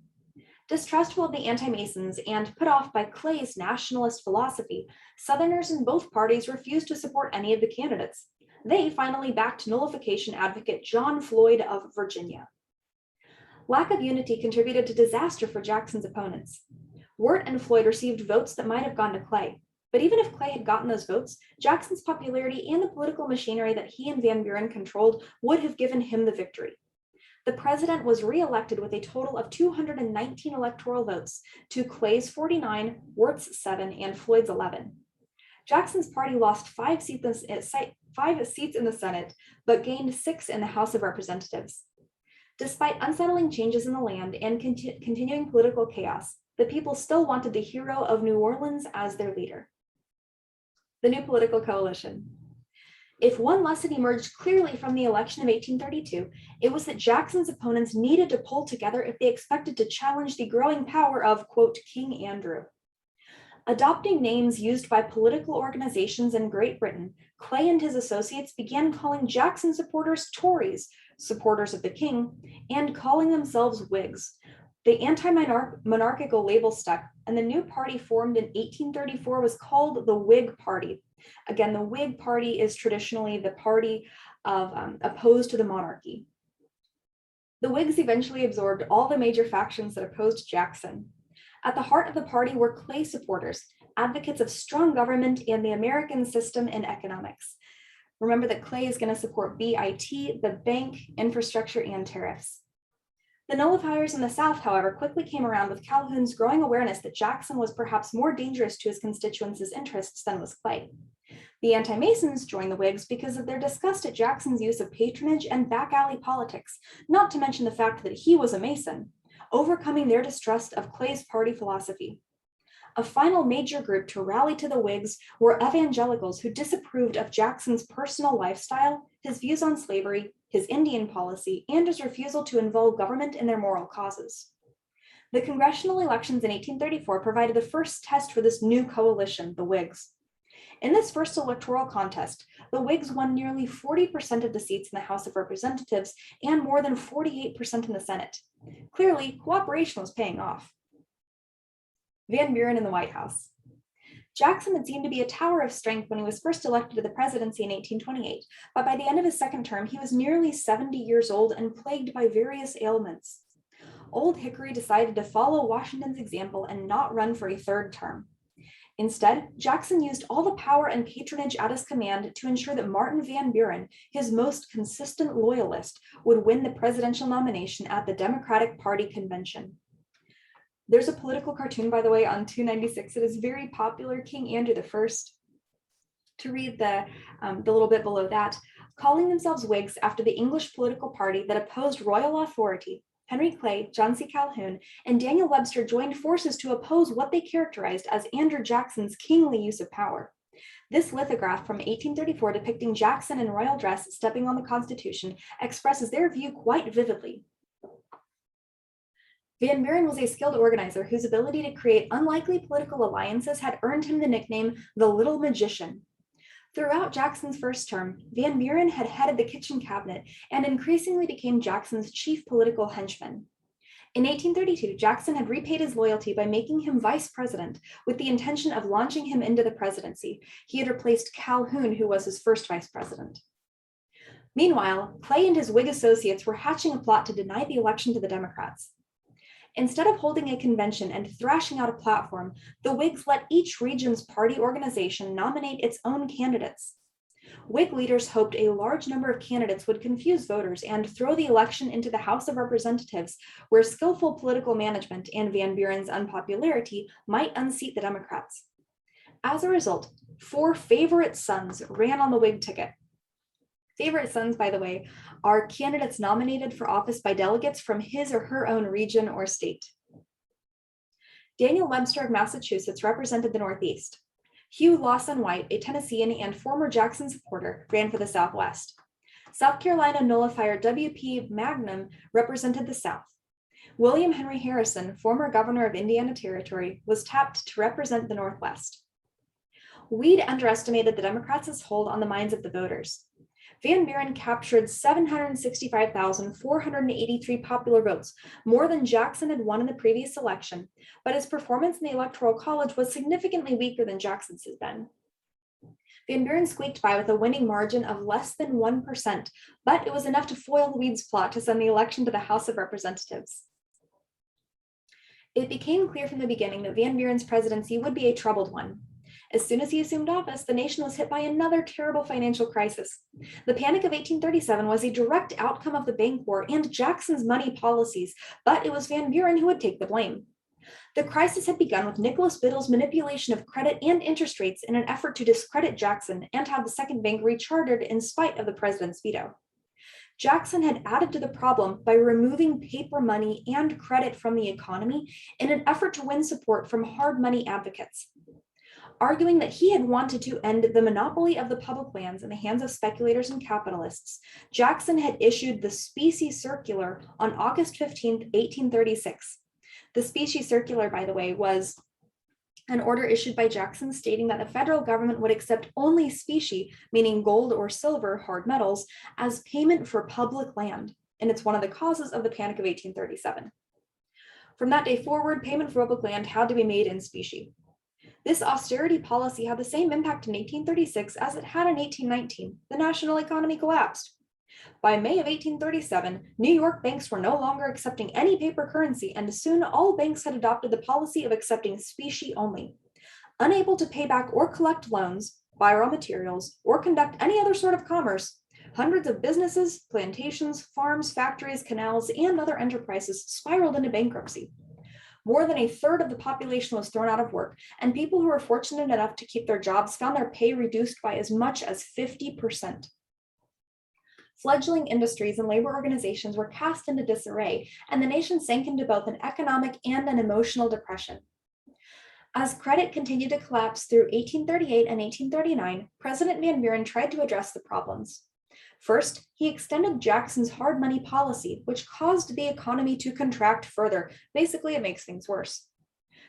Distrustful of the anti-Masons and put off by Clay's nationalist philosophy, Southerners in both parties refused to support any of the candidates. They finally backed nullification advocate John Floyd of Virginia. Lack of unity contributed to disaster for Jackson's opponents. Wirt and Floyd received votes that might have gone to Clay. But even if Clay had gotten those votes, Jackson's popularity and the political machinery that he and Van Buren controlled would have given him the victory. The president was reelected with a total of 219 electoral votes to Clay's 49, Wirt's 7, and Floyd's 11. Jackson's party lost 5 seats in the Senate, but gained 6 in the House of Representatives. Despite unsettling changes in the land and continuing political chaos, the people still wanted the hero of New Orleans as their leader. The new political coalition. If one lesson emerged clearly from the election of 1832, it was that Jackson's opponents needed to pull together if they expected to challenge the growing power of, quote, King Andrew. Adopting names used by political organizations in Great Britain, Clay and his associates began calling Jackson supporters Tories, supporters of the king, and calling themselves Whigs. The anti-monarchical label stuck, and the new party formed in 1834 was called the Whig Party. Again, the Whig Party is traditionally the party of opposed to the monarchy. The Whigs eventually absorbed all the major factions that opposed Jackson. At the heart of the party were Clay supporters, advocates of strong government and the American system in economics. Remember that Clay is going to support BIT, the bank, infrastructure, and tariffs. The nullifiers in the South, however, quickly came around with Calhoun's growing awareness that Jackson was perhaps more dangerous to his constituents' interests than was Clay. The anti-Masons joined the Whigs because of their disgust at Jackson's use of patronage and back-alley politics, not to mention the fact that he was a Mason, overcoming their distrust of Clay's party philosophy. A final major group to rally to the Whigs were evangelicals who disapproved of Jackson's personal lifestyle, his views on slavery, his Indian policy, and his refusal to involve government in their moral causes. The congressional elections in 1834 provided the first test for this new coalition, the Whigs. In this first electoral contest, the Whigs won nearly 40% of the seats in the House of Representatives and more than 48% in the Senate. Clearly, cooperation was paying off. Van Buren in the White House. Jackson had seemed to be a tower of strength when he was first elected to the presidency in 1828, but by the end of his second term, he was nearly 70 years old and plagued by various ailments. Old Hickory decided to follow Washington's example and not run for a third term. Instead, Jackson used all the power and patronage at his command to ensure that Martin Van Buren, his most consistent loyalist, would win the presidential nomination at the Democratic Party convention. There's a political cartoon, by the way, on 296. It is very popular, King Andrew I. To read the little bit below that, calling themselves Whigs after the English political party that opposed royal authority, Henry Clay, John C. Calhoun, and Daniel Webster joined forces to oppose what they characterized as Andrew Jackson's kingly use of power. This lithograph from 1834 depicting Jackson in royal dress stepping on the Constitution expresses their view quite vividly. Van Buren was a skilled organizer whose ability to create unlikely political alliances had earned him the nickname the Little Magician. Throughout Jackson's first term, Van Buren had headed the kitchen cabinet and increasingly became Jackson's chief political henchman. In 1832, Jackson had repaid his loyalty by making him vice president with the intention of launching him into the presidency. He had replaced Calhoun, who was his first vice president. Meanwhile, Clay and his Whig associates were hatching a plot to deny the election to the Democrats. Instead of holding a convention and thrashing out a platform, the Whigs let each region's party organization nominate its own candidates. Whig leaders hoped a large number of candidates would confuse voters and throw the election into the House of Representatives, where skillful political management and Van Buren's unpopularity might unseat the Democrats. As a result, 4 favorite sons ran on the Whig ticket. Favorite sons, by the way, are candidates nominated for office by delegates from his or her own region or state. Daniel Webster of Massachusetts represented the Northeast. Hugh Lawson White, a Tennessean and former Jackson supporter, ran for the Southwest. South Carolina nullifier W.P. Magnum represented the South. William Henry Harrison, former governor of Indiana Territory, was tapped to represent the Northwest. Weed underestimated the Democrats' hold on the minds of the voters. Van Buren captured 765,483 popular votes, more than Jackson had won in the previous election, but his performance in the Electoral College was significantly weaker than Jackson's had been. Van Buren squeaked by with a winning margin of less than 1%, but it was enough to foil the Weed's plot to send the election to the House of Representatives. It became clear from the beginning that Van Buren's presidency would be a troubled one. As soon as he assumed office, the nation was hit by another terrible financial crisis. The Panic of 1837 was a direct outcome of the bank war and Jackson's money policies, but it was Van Buren who would take the blame. The crisis had begun with Nicholas Biddle's manipulation of credit and interest rates in an effort to discredit Jackson and have the second bank rechartered in spite of the president's veto. Jackson had added to the problem by removing paper money and credit from the economy in an effort to win support from hard money advocates. Arguing that he had wanted to end the monopoly of the public lands in the hands of speculators and capitalists, Jackson had issued the Specie Circular on August 15, 1836. The Specie Circular, by the way, was an order issued by Jackson stating that the federal government would accept only specie, meaning gold or silver, hard metals, as payment for public land, and it's one of the causes of the Panic of 1837. From that day forward, payment for public land had to be made in specie. This austerity policy had the same impact in 1836 as it had in 1819. The national economy collapsed. By May of 1837, New York banks were no longer accepting any paper currency, and soon all banks had adopted the policy of accepting specie only. Unable to pay back or collect loans, buy raw materials, or conduct any other sort of commerce, hundreds of businesses, plantations, farms, factories, canals, and other enterprises spiraled into bankruptcy. More than a third of the population was thrown out of work, and people who were fortunate enough to keep their jobs found their pay reduced by as much as 50%. Fledgling industries and labor organizations were cast into disarray, and the nation sank into both an economic and an emotional depression. As credit continued to collapse through 1838 and 1839, President Van Buren tried to address the problems. First, he extended Jackson's hard money policy, which caused the economy to contract further. Basically, it makes things worse.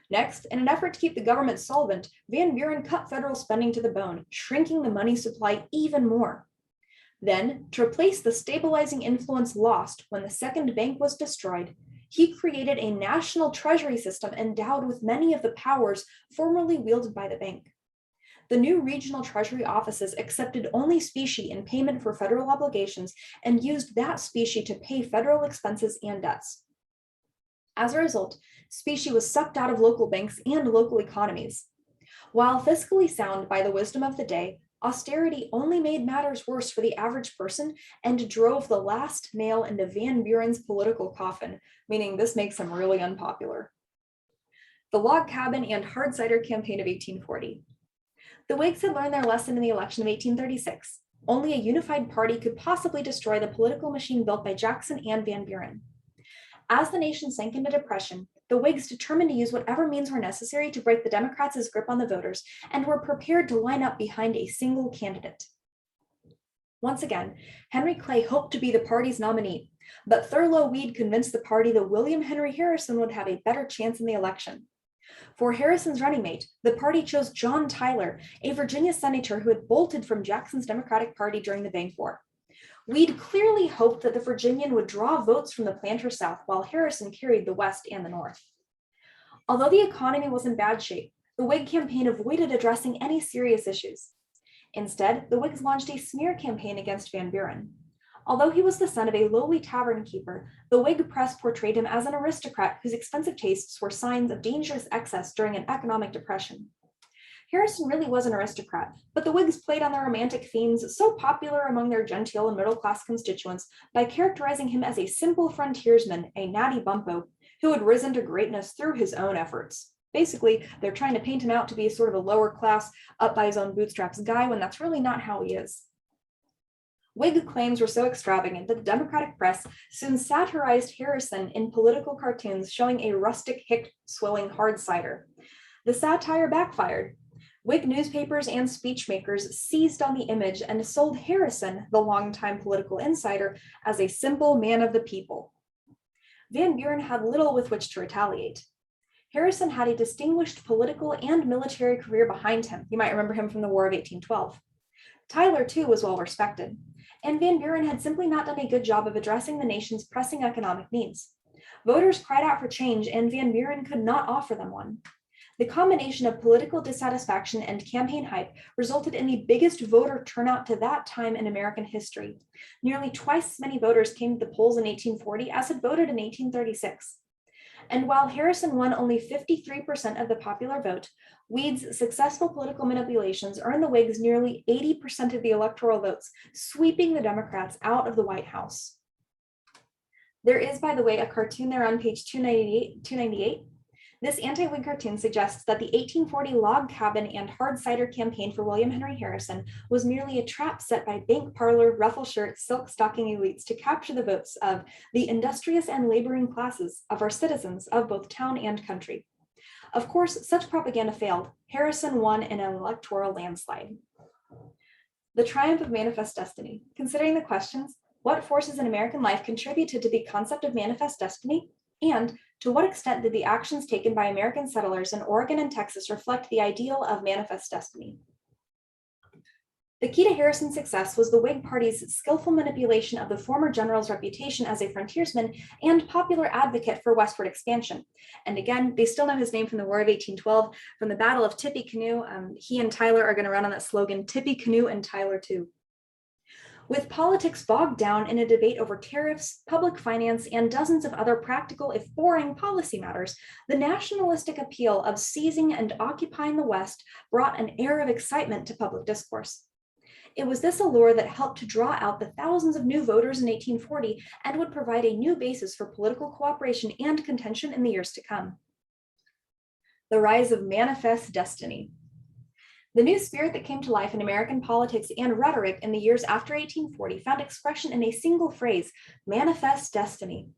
Next, in an effort to keep the government solvent, Van Buren cut federal spending to the bone, shrinking the money supply even more. Then, to replace the stabilizing influence lost when the second bank was destroyed, he created a national treasury system endowed with many of the powers formerly wielded by the bank. The new regional treasury offices accepted only specie in payment for federal obligations and used that specie to pay federal expenses and debts. As a result, specie was sucked out of local banks and local economies. While fiscally sound by the wisdom of the day, austerity only made matters worse for the average person and drove the last nail into Van Buren's political coffin, meaning this makes him really unpopular. The Log Cabin and Hard Cider Campaign of 1840. The Whigs had learned their lesson in the election of 1836. Only a unified party could possibly destroy the political machine built by Jackson and Van Buren. As the nation sank into depression, the Whigs determined to use whatever means were necessary to break the Democrats' grip on the voters and were prepared to line up behind a single candidate. Once again, Henry Clay hoped to be the party's nominee, but Thurlow Weed convinced the party that William Henry Harrison would have a better chance in the election. For Harrison's running mate, the party chose John Tyler, a Virginia senator who had bolted from Jackson's Democratic Party during the Bank War. Weed clearly hoped that the Virginian would draw votes from the planter South, while Harrison carried the West and the North. Although the economy was in bad shape, the Whig campaign avoided addressing any serious issues. Instead, the Whigs launched a smear campaign against Van Buren. Although he was the son of a lowly tavern keeper, the Whig press portrayed him as an aristocrat whose expensive tastes were signs of dangerous excess during an economic depression. Harrison really was an aristocrat, but the Whigs played on their romantic themes so popular among their genteel and middle-class constituents by characterizing him as a simple frontiersman, a natty bumpo, who had risen to greatness through his own efforts. Basically, they're trying to paint him out to be sort of a lower class, up by his own bootstraps guy when that's really not how he is. Whig claims were so extravagant that the Democratic press soon satirized Harrison in political cartoons showing a rustic hick swilling hard cider. The satire backfired. Whig newspapers and speechmakers seized on the image and sold Harrison, the longtime political insider, as a simple man of the people. Van Buren had little with which to retaliate. Harrison had a distinguished political and military career behind him. You might remember him from the War of 1812. Tyler, too, was well respected, and Van Buren had simply not done a good job of addressing the nation's pressing economic needs. Voters cried out for change, and Van Buren could not offer them one. The combination of political dissatisfaction and campaign hype resulted in the biggest voter turnout to that time in American history. Nearly twice as many voters came to the polls in 1840 as had voted in 1836. And while Harrison won only 53% of the popular vote, Weed's successful political manipulations earned the Whigs nearly 80% of the electoral votes, sweeping the Democrats out of the White House. There is, by the way, a cartoon there on page 298. This anti-Whig cartoon suggests that the 1840 Log Cabin and Hard Cider campaign for William Henry Harrison was merely a trap set by bank parlor, ruffle shirt, silk stocking elites to capture the votes of the industrious and laboring classes of our citizens of both town and country. Of course, such propaganda failed. Harrison won in an electoral landslide. The triumph of manifest destiny. Considering the questions, what forces in American life contributed to the concept of manifest destiny? And to what extent did the actions taken by American settlers in Oregon and Texas reflect the ideal of manifest destiny? The key to Harrison's success was the Whig Party's skillful manipulation of the former general's reputation as a frontiersman and popular advocate for westward expansion. And again, they still know his name from the War of 1812. From the Battle of Tippecanoe, he and Tyler are going to run on that slogan, Tippecanoe and Tyler too. With politics bogged down in a debate over tariffs, public finance, and dozens of other practical, if boring, policy matters, the nationalistic appeal of seizing and occupying the West brought an air of excitement to public discourse. It was this allure that helped to draw out the thousands of new voters in 1840 and would provide a new basis for political cooperation and contention in the years to come. The rise of manifest destiny. The new spirit that came to life in American politics and rhetoric in the years after 1840 found expression in a single phrase, manifest destiny.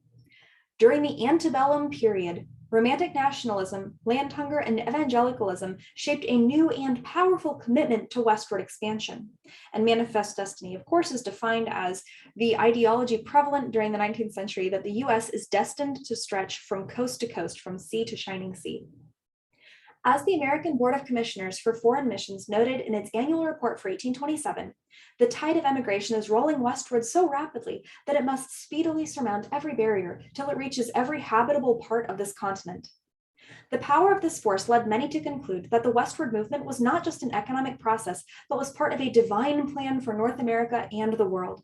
During the antebellum period, Romantic nationalism, land hunger, and evangelicalism shaped a new and powerful commitment to westward expansion. And manifest destiny, of course, is defined as the ideology prevalent during the 19th century that the US is destined to stretch from coast to coast, from sea to shining sea. As the American Board of Commissioners for Foreign Missions noted in its annual report for 1827, the tide of emigration is rolling westward so rapidly that it must speedily surmount every barrier till it reaches every habitable part of this continent. The power of this force led many to conclude that the westward movement was not just an economic process, but was part of a divine plan for North America and the world.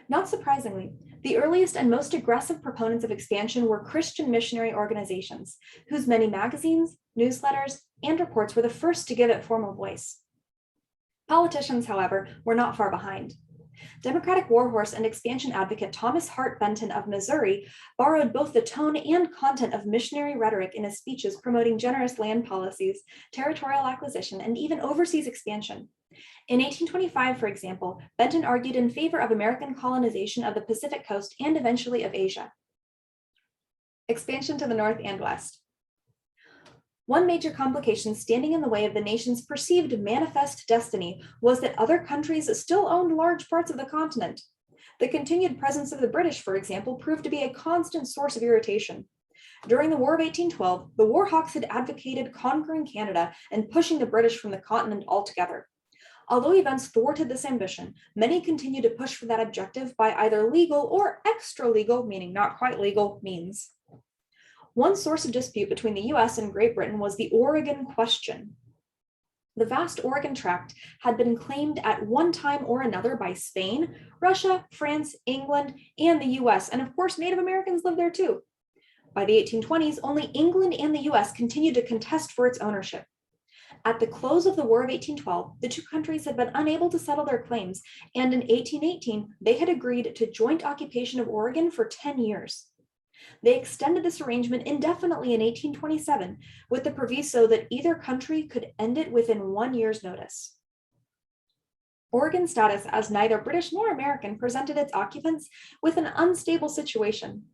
Not surprisingly, the earliest and most aggressive proponents of expansion were Christian missionary organizations, whose many magazines, newsletters, and reports were the first to give it formal voice. Politicians, however, were not far behind. Democratic warhorse and expansion advocate Thomas Hart Benton of Missouri borrowed both the tone and content of missionary rhetoric in his speeches promoting generous land policies, territorial acquisition, and even overseas expansion. In 1825, for example, Benton argued in favor of American colonization of the Pacific coast and eventually of Asia. Expansion to the north and west. One major complication standing in the way of the nation's perceived manifest destiny was that other countries still owned large parts of the continent. The continued presence of the British, for example, proved to be a constant source of irritation. During the War of 1812, the war hawks had advocated conquering Canada and pushing the British from the continent altogether. Although events thwarted this ambition, many continued to push for that objective by either legal or extra-legal, meaning not quite legal, means. One source of dispute between the US and Great Britain was the Oregon question. The vast Oregon tract had been claimed at one time or another by Spain, Russia, France, England, and the US, and of course Native Americans lived there too. By the 1820s, only England and the US continued to contest for its ownership. At the close of the War of 1812, the two countries had been unable to settle their claims, and in 1818, they had agreed to joint occupation of Oregon for 10 years. They extended this arrangement indefinitely in 1827, with the proviso that either country could end it within 1 year's notice. Oregon's status as neither British nor American presented its occupants with an unstable situation.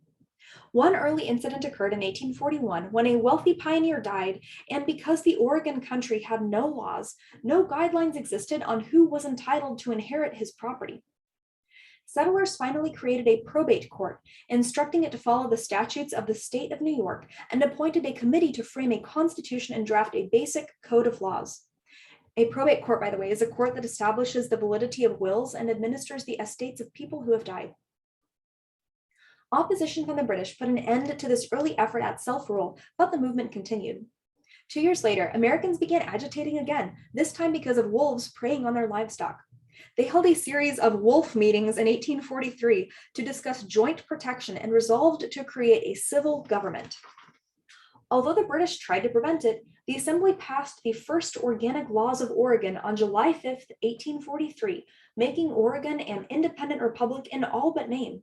One early incident occurred in 1841 when a wealthy pioneer died, and because the Oregon country had no laws, no guidelines existed on who was entitled to inherit his property. Settlers finally created a probate court, instructing it to follow the statutes of the state of New York, and appointed a committee to frame a constitution and draft a basic code of laws. A probate court, by the way, is a court that establishes the validity of wills and administers the estates of people who have died. Opposition from the British put an end to this early effort at self-rule, but the movement continued. 2 years later, Americans began agitating again, this time because of wolves preying on their livestock. They held a series of wolf meetings in 1843 to discuss joint protection and resolved to create a civil government. Although the British tried to prevent it, the Assembly passed the first organic laws of Oregon on July 5, 1843, making Oregon an independent republic in all but name.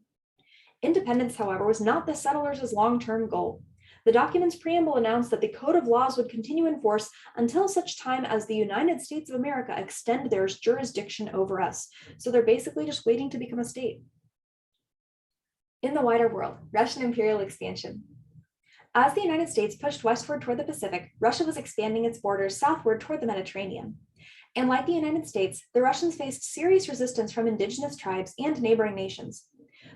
Independence, however, was not the settlers' long-term goal. The document's preamble announced that the Code of Laws would continue in force until such time as the United States of America extend their jurisdiction over us. So they're basically just waiting to become a state. In the wider world, Russian imperial expansion. As the United States pushed westward toward the Pacific, Russia was expanding its borders southward toward the Mediterranean. And like the United States, the Russians faced serious resistance from indigenous tribes and neighboring nations.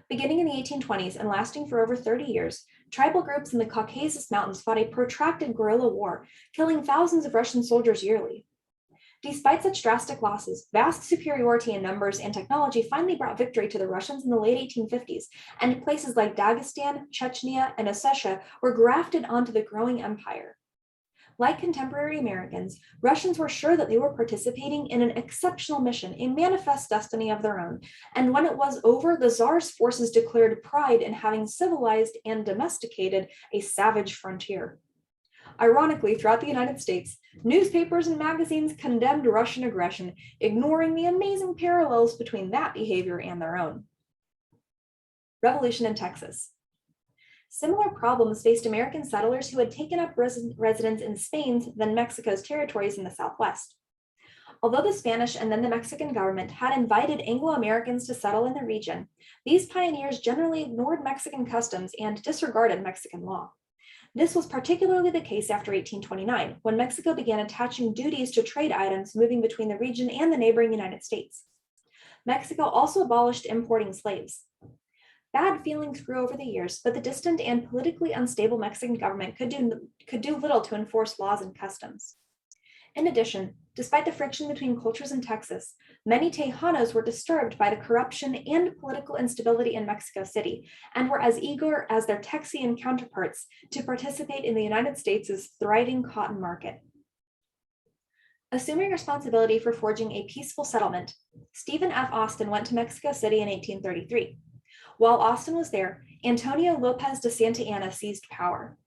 Beginning in the 1820s and lasting for over 30 years, tribal groups in the Caucasus Mountains fought a protracted guerrilla war, killing thousands of Russian soldiers yearly. Despite such drastic losses, vast superiority in numbers and technology finally brought victory to the Russians in the late 1850s, and places like Dagestan, Chechnya, and Ossetia were grafted onto the growing empire. Like contemporary Americans, Russians were sure that they were participating in an exceptional mission, a manifest destiny of their own. And when it was over, the Tsar's forces declared pride in having civilized and domesticated a savage frontier. Ironically, throughout the United States, newspapers and magazines condemned Russian aggression, ignoring the amazing parallels between that behavior and their own. Revolution in Texas. Similar problems faced American settlers who had taken up residence in Spain's, then Mexico's territories in the Southwest. Although the Spanish and then the Mexican government had invited Anglo-Americans to settle in the region, these pioneers generally ignored Mexican customs and disregarded Mexican law. This was particularly the case after 1829, when Mexico began attaching duties to trade items moving between the region and the neighboring United States. Mexico also abolished importing slaves. Bad feelings grew over the years, but the distant and politically unstable Mexican government could do little to enforce laws and customs. In addition, despite the friction between cultures in Texas, many Tejanos were disturbed by the corruption and political instability in Mexico City and were as eager as their Texian counterparts to participate in the United States' thriving cotton market. Assuming responsibility for forging a peaceful settlement, Stephen F. Austin went to Mexico City in 1833. While Austin was there, Antonio Lopez de Santa Anna seized power.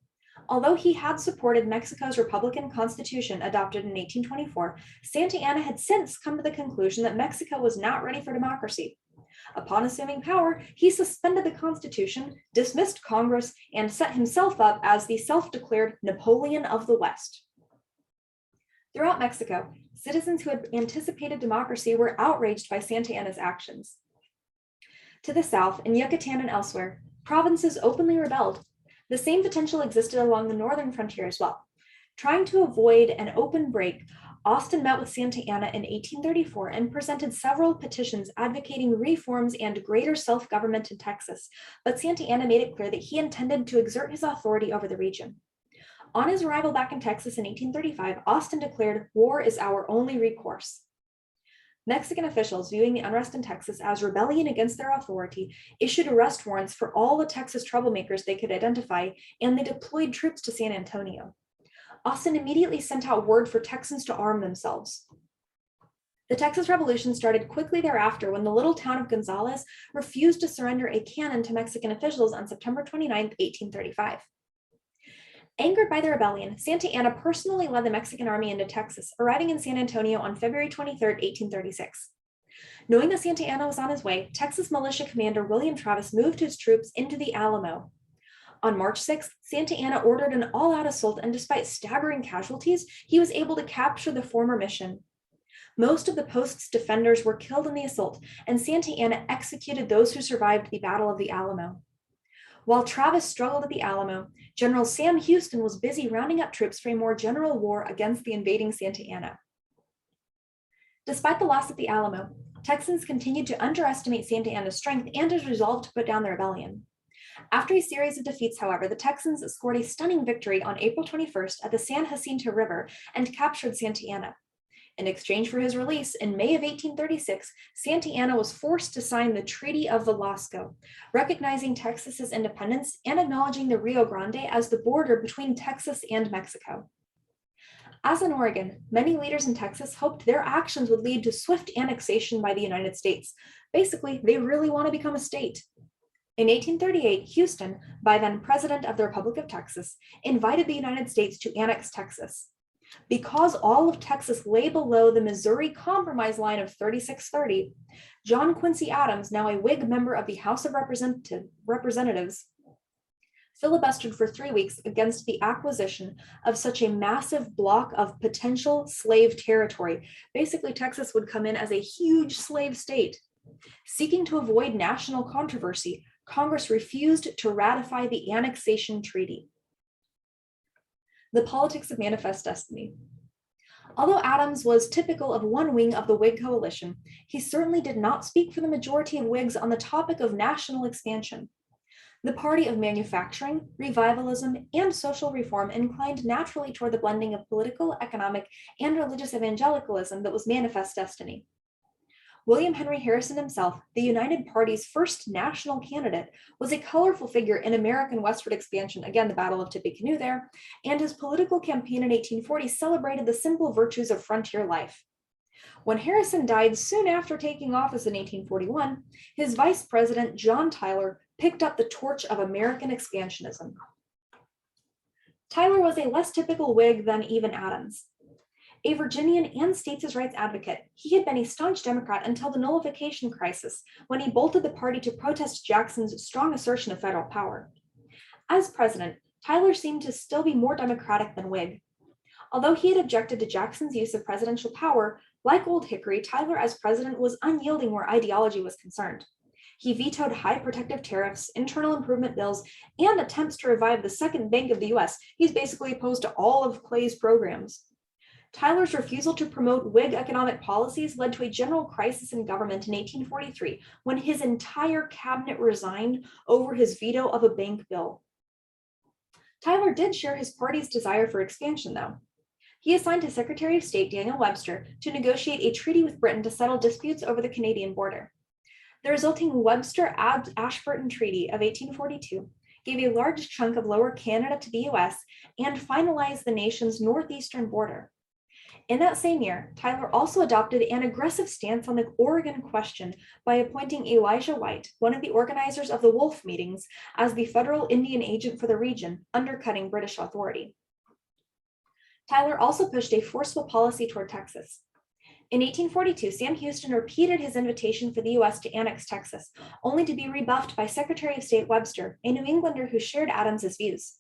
Although he had supported Mexico's Republican Constitution adopted in 1824, Santa Anna had since come to the conclusion that Mexico was not ready for democracy. Upon assuming power, he suspended the Constitution, dismissed Congress, and set himself up as the self-declared Napoleon of the West. Throughout Mexico, citizens who had anticipated democracy were outraged by Santa Anna's actions. To the south, in Yucatan and elsewhere, provinces openly rebelled. The same potential existed along the northern frontier as well. Trying to avoid an open break, Austin met with Santa Anna in 1834 and presented several petitions advocating reforms and greater self-government in Texas, but Santa Anna made it clear that he intended to exert his authority over the region. On his arrival back in Texas in 1835, Austin declared, "War is our only recourse." Mexican officials, viewing the unrest in Texas as rebellion against their authority, issued arrest warrants for all the Texas troublemakers they could identify, and they deployed troops to San Antonio. Austin immediately sent out word for Texans to arm themselves. The Texas Revolution started quickly thereafter when the little town of Gonzales refused to surrender a cannon to Mexican officials on September 29, 1835. Angered by the rebellion, Santa Anna personally led the Mexican army into Texas, arriving in San Antonio on February 23, 1836. Knowing that Santa Anna was on his way, Texas militia commander William Travis moved his troops into the Alamo. On March 6th, Santa Anna ordered an all-out assault, and despite staggering casualties, he was able to capture the former mission. Most of the post's defenders were killed in the assault, and Santa Anna executed those who survived the Battle of the Alamo. While Travis struggled at the Alamo, General Sam Houston was busy rounding up troops for a more general war against the invading Santa Anna. Despite the loss at the Alamo, Texans continued to underestimate Santa Anna's strength and his resolve to put down the rebellion. After a series of defeats, however, the Texans scored a stunning victory on April 21st at the San Jacinto River and captured Santa Anna. In exchange for his release, in May of 1836, Santa Anna was forced to sign the Treaty of Velasco, recognizing Texas's independence and acknowledging the Rio Grande as the border between Texas and Mexico. As in Oregon, many leaders in Texas hoped their actions would lead to swift annexation by the United States. Basically, they really want to become a state. In 1838, Houston, by then President of the Republic of Texas, invited the United States to annex Texas. Because all of Texas lay below the Missouri Compromise line of 3630, John Quincy Adams, now a Whig member of the House of Representatives, filibustered for 3 weeks against the acquisition of such a massive block of potential slave territory. Basically, Texas would come in as a huge slave state. Seeking to avoid national controversy, Congress refused to ratify the annexation treaty. The politics of manifest destiny. Although Adams was typical of one wing of the Whig coalition, he certainly did not speak for the majority of Whigs on the topic of national expansion. The party of manufacturing, revivalism, and social reform inclined naturally toward the blending of political, economic, and religious evangelicalism that was manifest destiny. William Henry Harrison himself, the United Party's first national candidate, was a colorful figure in American westward expansion, again, the Battle of Tippecanoe there, and his political campaign in 1840 celebrated the simple virtues of frontier life. When Harrison died soon after taking office in 1841, his vice president, John Tyler, picked up the torch of American expansionism. Tyler was a less typical Whig than even Adams. A Virginian and states' rights advocate, he had been a staunch Democrat until the nullification crisis, when he bolted the party to protest Jackson's strong assertion of federal power. As president, Tyler seemed to still be more Democratic than Whig. Although he had objected to Jackson's use of presidential power, like Old Hickory, Tyler as president was unyielding where ideology was concerned. He vetoed high protective tariffs, internal improvement bills, and attempts to revive the second bank of the US. He's basically opposed to all of Clay's programs. Tyler's refusal to promote Whig economic policies led to a general crisis in government in 1843, when his entire cabinet resigned over his veto of a bank bill. Tyler did share his party's desire for expansion, though. He assigned to Secretary of State Daniel Webster to negotiate a treaty with Britain to settle disputes over the Canadian border. The resulting Webster-Ashburton Treaty of 1842 gave a large chunk of Lower Canada to the US and finalized the nation's northeastern border. In that same year, Tyler also adopted an aggressive stance on the Oregon question by appointing Elijah White, one of the organizers of the Wolf meetings, as the federal Indian agent for the region, undercutting British authority. Tyler also pushed a forceful policy toward Texas. In 1842, Sam Houston repeated his invitation for the U.S. to annex Texas, only to be rebuffed by Secretary of State Webster, a New Englander who shared Adams's views.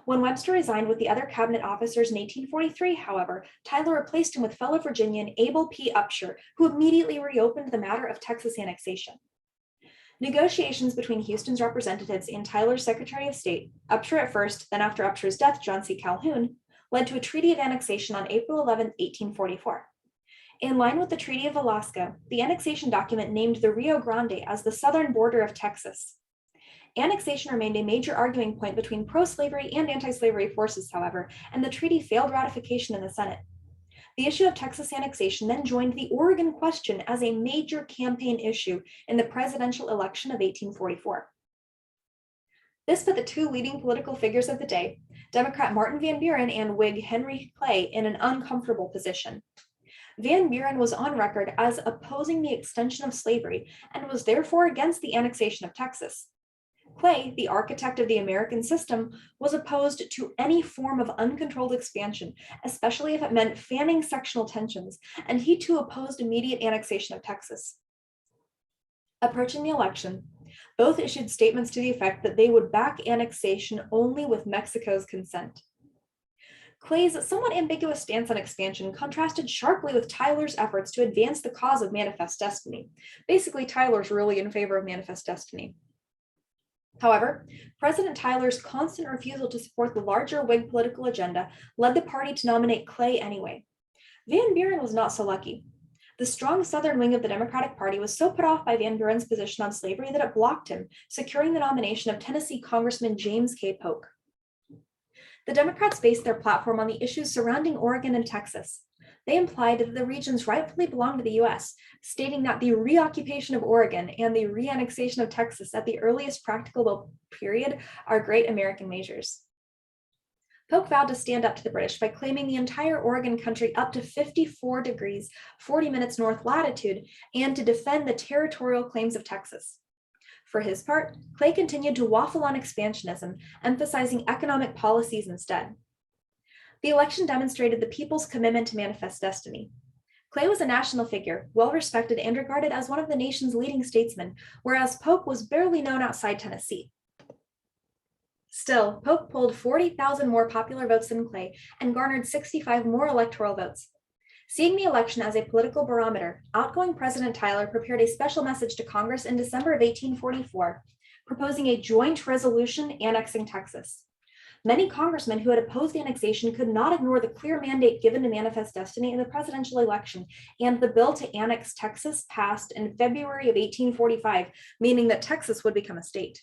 When Webster resigned with the other cabinet officers in 1843, however, Tyler replaced him with fellow Virginian Abel P. Upshur, who immediately reopened the matter of Texas annexation. Negotiations between Houston's representatives and Tyler's Secretary of State, Upshur at first, then after Upshur's death, John C. Calhoun, led to a treaty of annexation on April 11, 1844. In line with the Treaty of Velasco, the annexation document named the Rio Grande as the southern border of Texas. Annexation remained a major arguing point between pro-slavery and anti-slavery forces, however, and the treaty failed ratification in the Senate. The issue of Texas annexation then joined the Oregon question as a major campaign issue in the presidential election of 1844. This put the two leading political figures of the day, Democrat Martin Van Buren and Whig Henry Clay, in an uncomfortable position. Van Buren was on record as opposing the extension of slavery and was therefore against the annexation of Texas. Clay, the architect of the American system, was opposed to any form of uncontrolled expansion, especially if it meant fanning sectional tensions, and he too opposed immediate annexation of Texas. Approaching the election, both issued statements to the effect that they would back annexation only with Mexico's consent. Clay's somewhat ambiguous stance on expansion contrasted sharply with Tyler's efforts to advance the cause of manifest destiny. Basically, Tyler's really in favor of manifest destiny. However, President Tyler's constant refusal to support the larger Whig political agenda led the party to nominate Clay anyway. Van Buren was not so lucky. The strong southern wing of the Democratic Party was so put off by Van Buren's position on slavery that it blocked him, securing the nomination of Tennessee Congressman James K. Polk. The Democrats based their platform on the issues surrounding Oregon and Texas. They implied that the regions rightfully belonged to the U.S., stating that the reoccupation of Oregon and the reannexation of Texas at the earliest practicable period are great American measures. Polk vowed to stand up to the British by claiming the entire Oregon country up to 54 degrees, 40 minutes north latitude, and to defend the territorial claims of Texas. For his part, Clay continued to waffle on expansionism, emphasizing economic policies instead. The election demonstrated the people's commitment to manifest destiny. Clay was a national figure, well-respected and regarded as one of the nation's leading statesmen, whereas Polk was barely known outside Tennessee. Still, Polk polled 40,000 more popular votes than Clay and garnered 65 more electoral votes. Seeing the election as a political barometer, outgoing President Tyler prepared a special message to Congress in December of 1844, proposing a joint resolution annexing Texas. Many congressmen who had opposed annexation could not ignore the clear mandate given to manifest destiny in the presidential election, and the bill to annex Texas passed in February of 1845, meaning that Texas would become a state.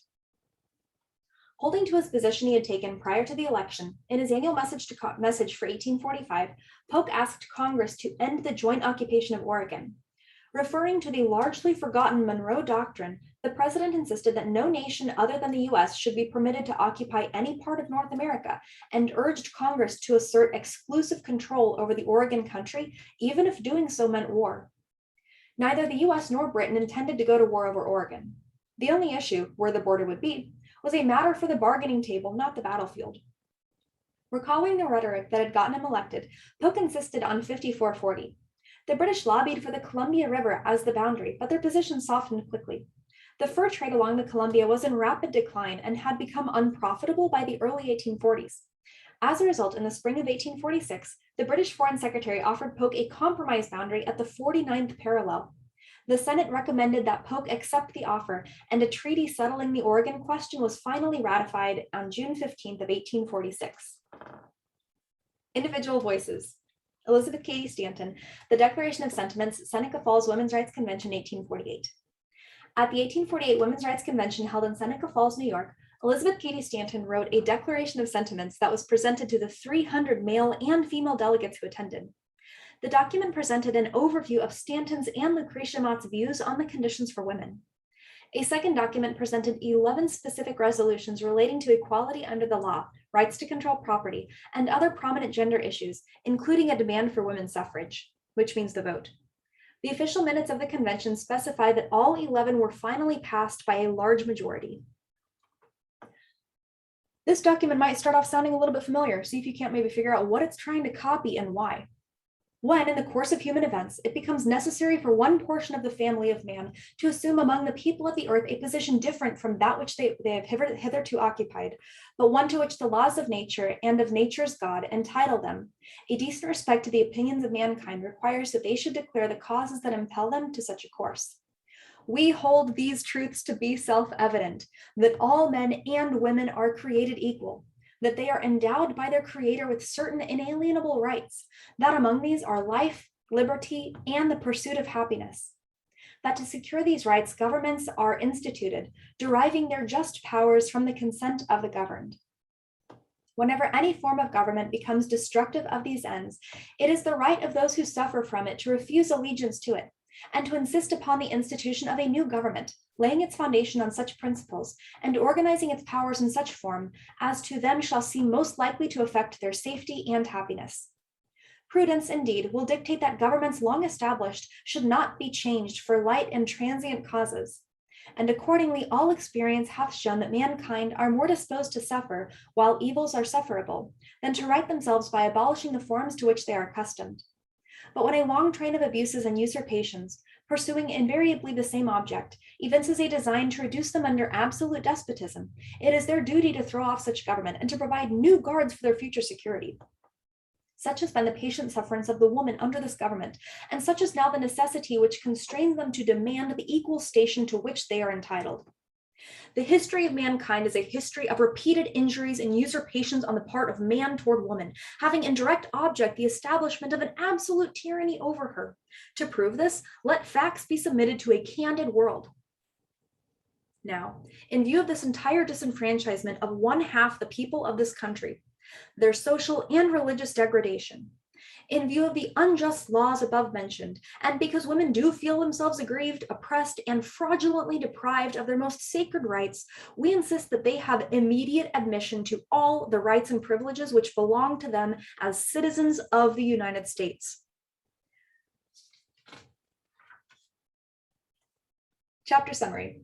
Holding to his position he had taken prior to the election, in his annual message for 1845, Polk asked Congress to end the joint occupation of Oregon. Referring to the largely forgotten Monroe Doctrine, the president insisted that no nation other than the US should be permitted to occupy any part of North America and urged Congress to assert exclusive control over the Oregon Country, even if doing so meant war. Neither the US nor Britain intended to go to war over Oregon. The only issue, where the border would be, was a matter for the bargaining table, not the battlefield. Recalling the rhetoric that had gotten him elected, Polk insisted on 5440. The British lobbied for the Columbia River as the boundary, but their position softened quickly. The fur trade along the Columbia was in rapid decline and had become unprofitable by the early 1840s. As a result, in the spring of 1846, the British Foreign Secretary offered Polk a compromise boundary at the 49th parallel. The Senate recommended that Polk accept the offer, and a treaty settling the Oregon question was finally ratified on June 15th of 1846. Individual voices. Elizabeth Cady Stanton, The Declaration of Sentiments, Seneca Falls Women's Rights Convention, 1848. At the 1848 Women's Rights Convention held in Seneca Falls, New York, Elizabeth Cady Stanton wrote a Declaration of Sentiments that was presented to the 300 male and female delegates who attended. The document presented an overview of Stanton's and Lucretia Mott's views on the conditions for women. A second document presented 11 specific resolutions relating to equality under the law, rights to control property, and other prominent gender issues, including a demand for women's suffrage, which means the vote. The official minutes of the convention specify that all 11 were finally passed by a large majority. This document might start off sounding a little bit familiar. See if you can't maybe figure out what it's trying to copy and why. When, in the course of human events, it becomes necessary for one portion of the family of man to assume among the people of the earth a position different from that which they have hitherto occupied, but one to which the laws of nature and of nature's God entitle them, a decent respect to the opinions of mankind requires that they should declare the causes that impel them to such a course. We hold these truths to be self-evident, that all men and women are created equal, that they are endowed by their Creator with certain inalienable rights, that among these are life, liberty, and the pursuit of happiness. That to secure these rights, governments are instituted, deriving their just powers from the consent of the governed. Whenever any form of government becomes destructive of these ends, it is the right of those who suffer from it to refuse allegiance to it, and to insist upon the institution of a new government, laying its foundation on such principles, and organizing its powers in such form as to them shall seem most likely to affect their safety and happiness. Prudence, indeed, will dictate that governments long established should not be changed for light and transient causes, and accordingly all experience hath shown that mankind are more disposed to suffer while evils are sufferable, than to right themselves by abolishing the forms to which they are accustomed. But when a long train of abuses and usurpations, pursuing invariably the same object, evinces a design to reduce them under absolute despotism, it is their duty to throw off such government and to provide new guards for their future security. Such has been the patient sufferance of the woman under this government, and such is now the necessity which constrains them to demand the equal station to which they are entitled. The history of mankind is a history of repeated injuries and usurpations on the part of man toward woman, having in direct object the establishment of an absolute tyranny over her. To prove this, let facts be submitted to a candid world. Now, in view of this entire disenfranchisement of one half the people of this country, their social and religious degradation, in view of the unjust laws above mentioned, and because women do feel themselves aggrieved, oppressed, and fraudulently deprived of their most sacred rights, we insist that they have immediate admission to all the rights and privileges which belong to them as citizens of the United States. Chapter summary.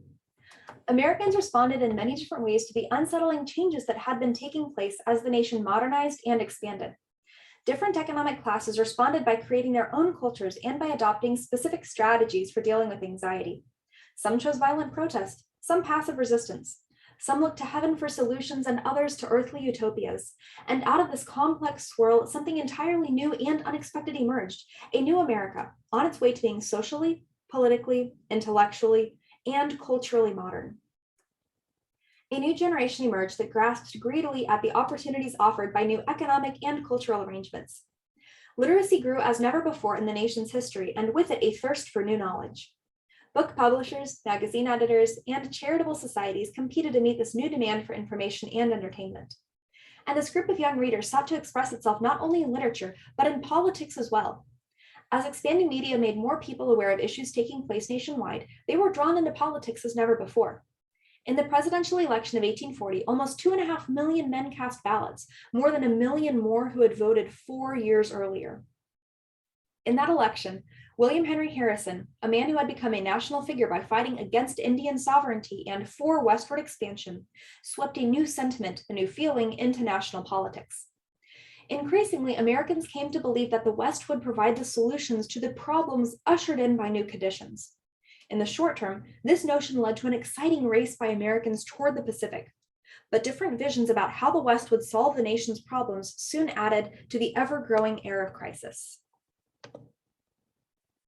Americans responded in many different ways to the unsettling changes that had been taking place as the nation modernized and expanded. Different economic classes responded by creating their own cultures and by adopting specific strategies for dealing with anxiety. Some chose violent protest, some passive resistance. Some looked to heaven for solutions and others to earthly utopias. And out of this complex swirl, something entirely new and unexpected emerged, a new America on its way to being socially, politically, intellectually, and culturally modern. A new generation emerged that grasped greedily at the opportunities offered by new economic and cultural arrangements. Literacy grew as never before in the nation's history, and with it a thirst for new knowledge. Book publishers, magazine editors, and charitable societies competed to meet this new demand for information and entertainment. And this group of young readers sought to express itself not only in literature, but in politics as well. As expanding media made more people aware of issues taking place nationwide, they were drawn into politics as never before. In the presidential election of 1840, almost 2.5 million men cast ballots, more than 1 million more who had voted 4 years earlier. In that election, William Henry Harrison, a man who had become a national figure by fighting against Indian sovereignty and for westward expansion, swept a new sentiment, a new feeling into national politics. Increasingly, Americans came to believe that the West would provide the solutions to the problems ushered in by new conditions. In the short term, this notion led to an exciting race by Americans toward the Pacific. But different visions about how the West would solve the nation's problems soon added to the ever-growing air of crisis.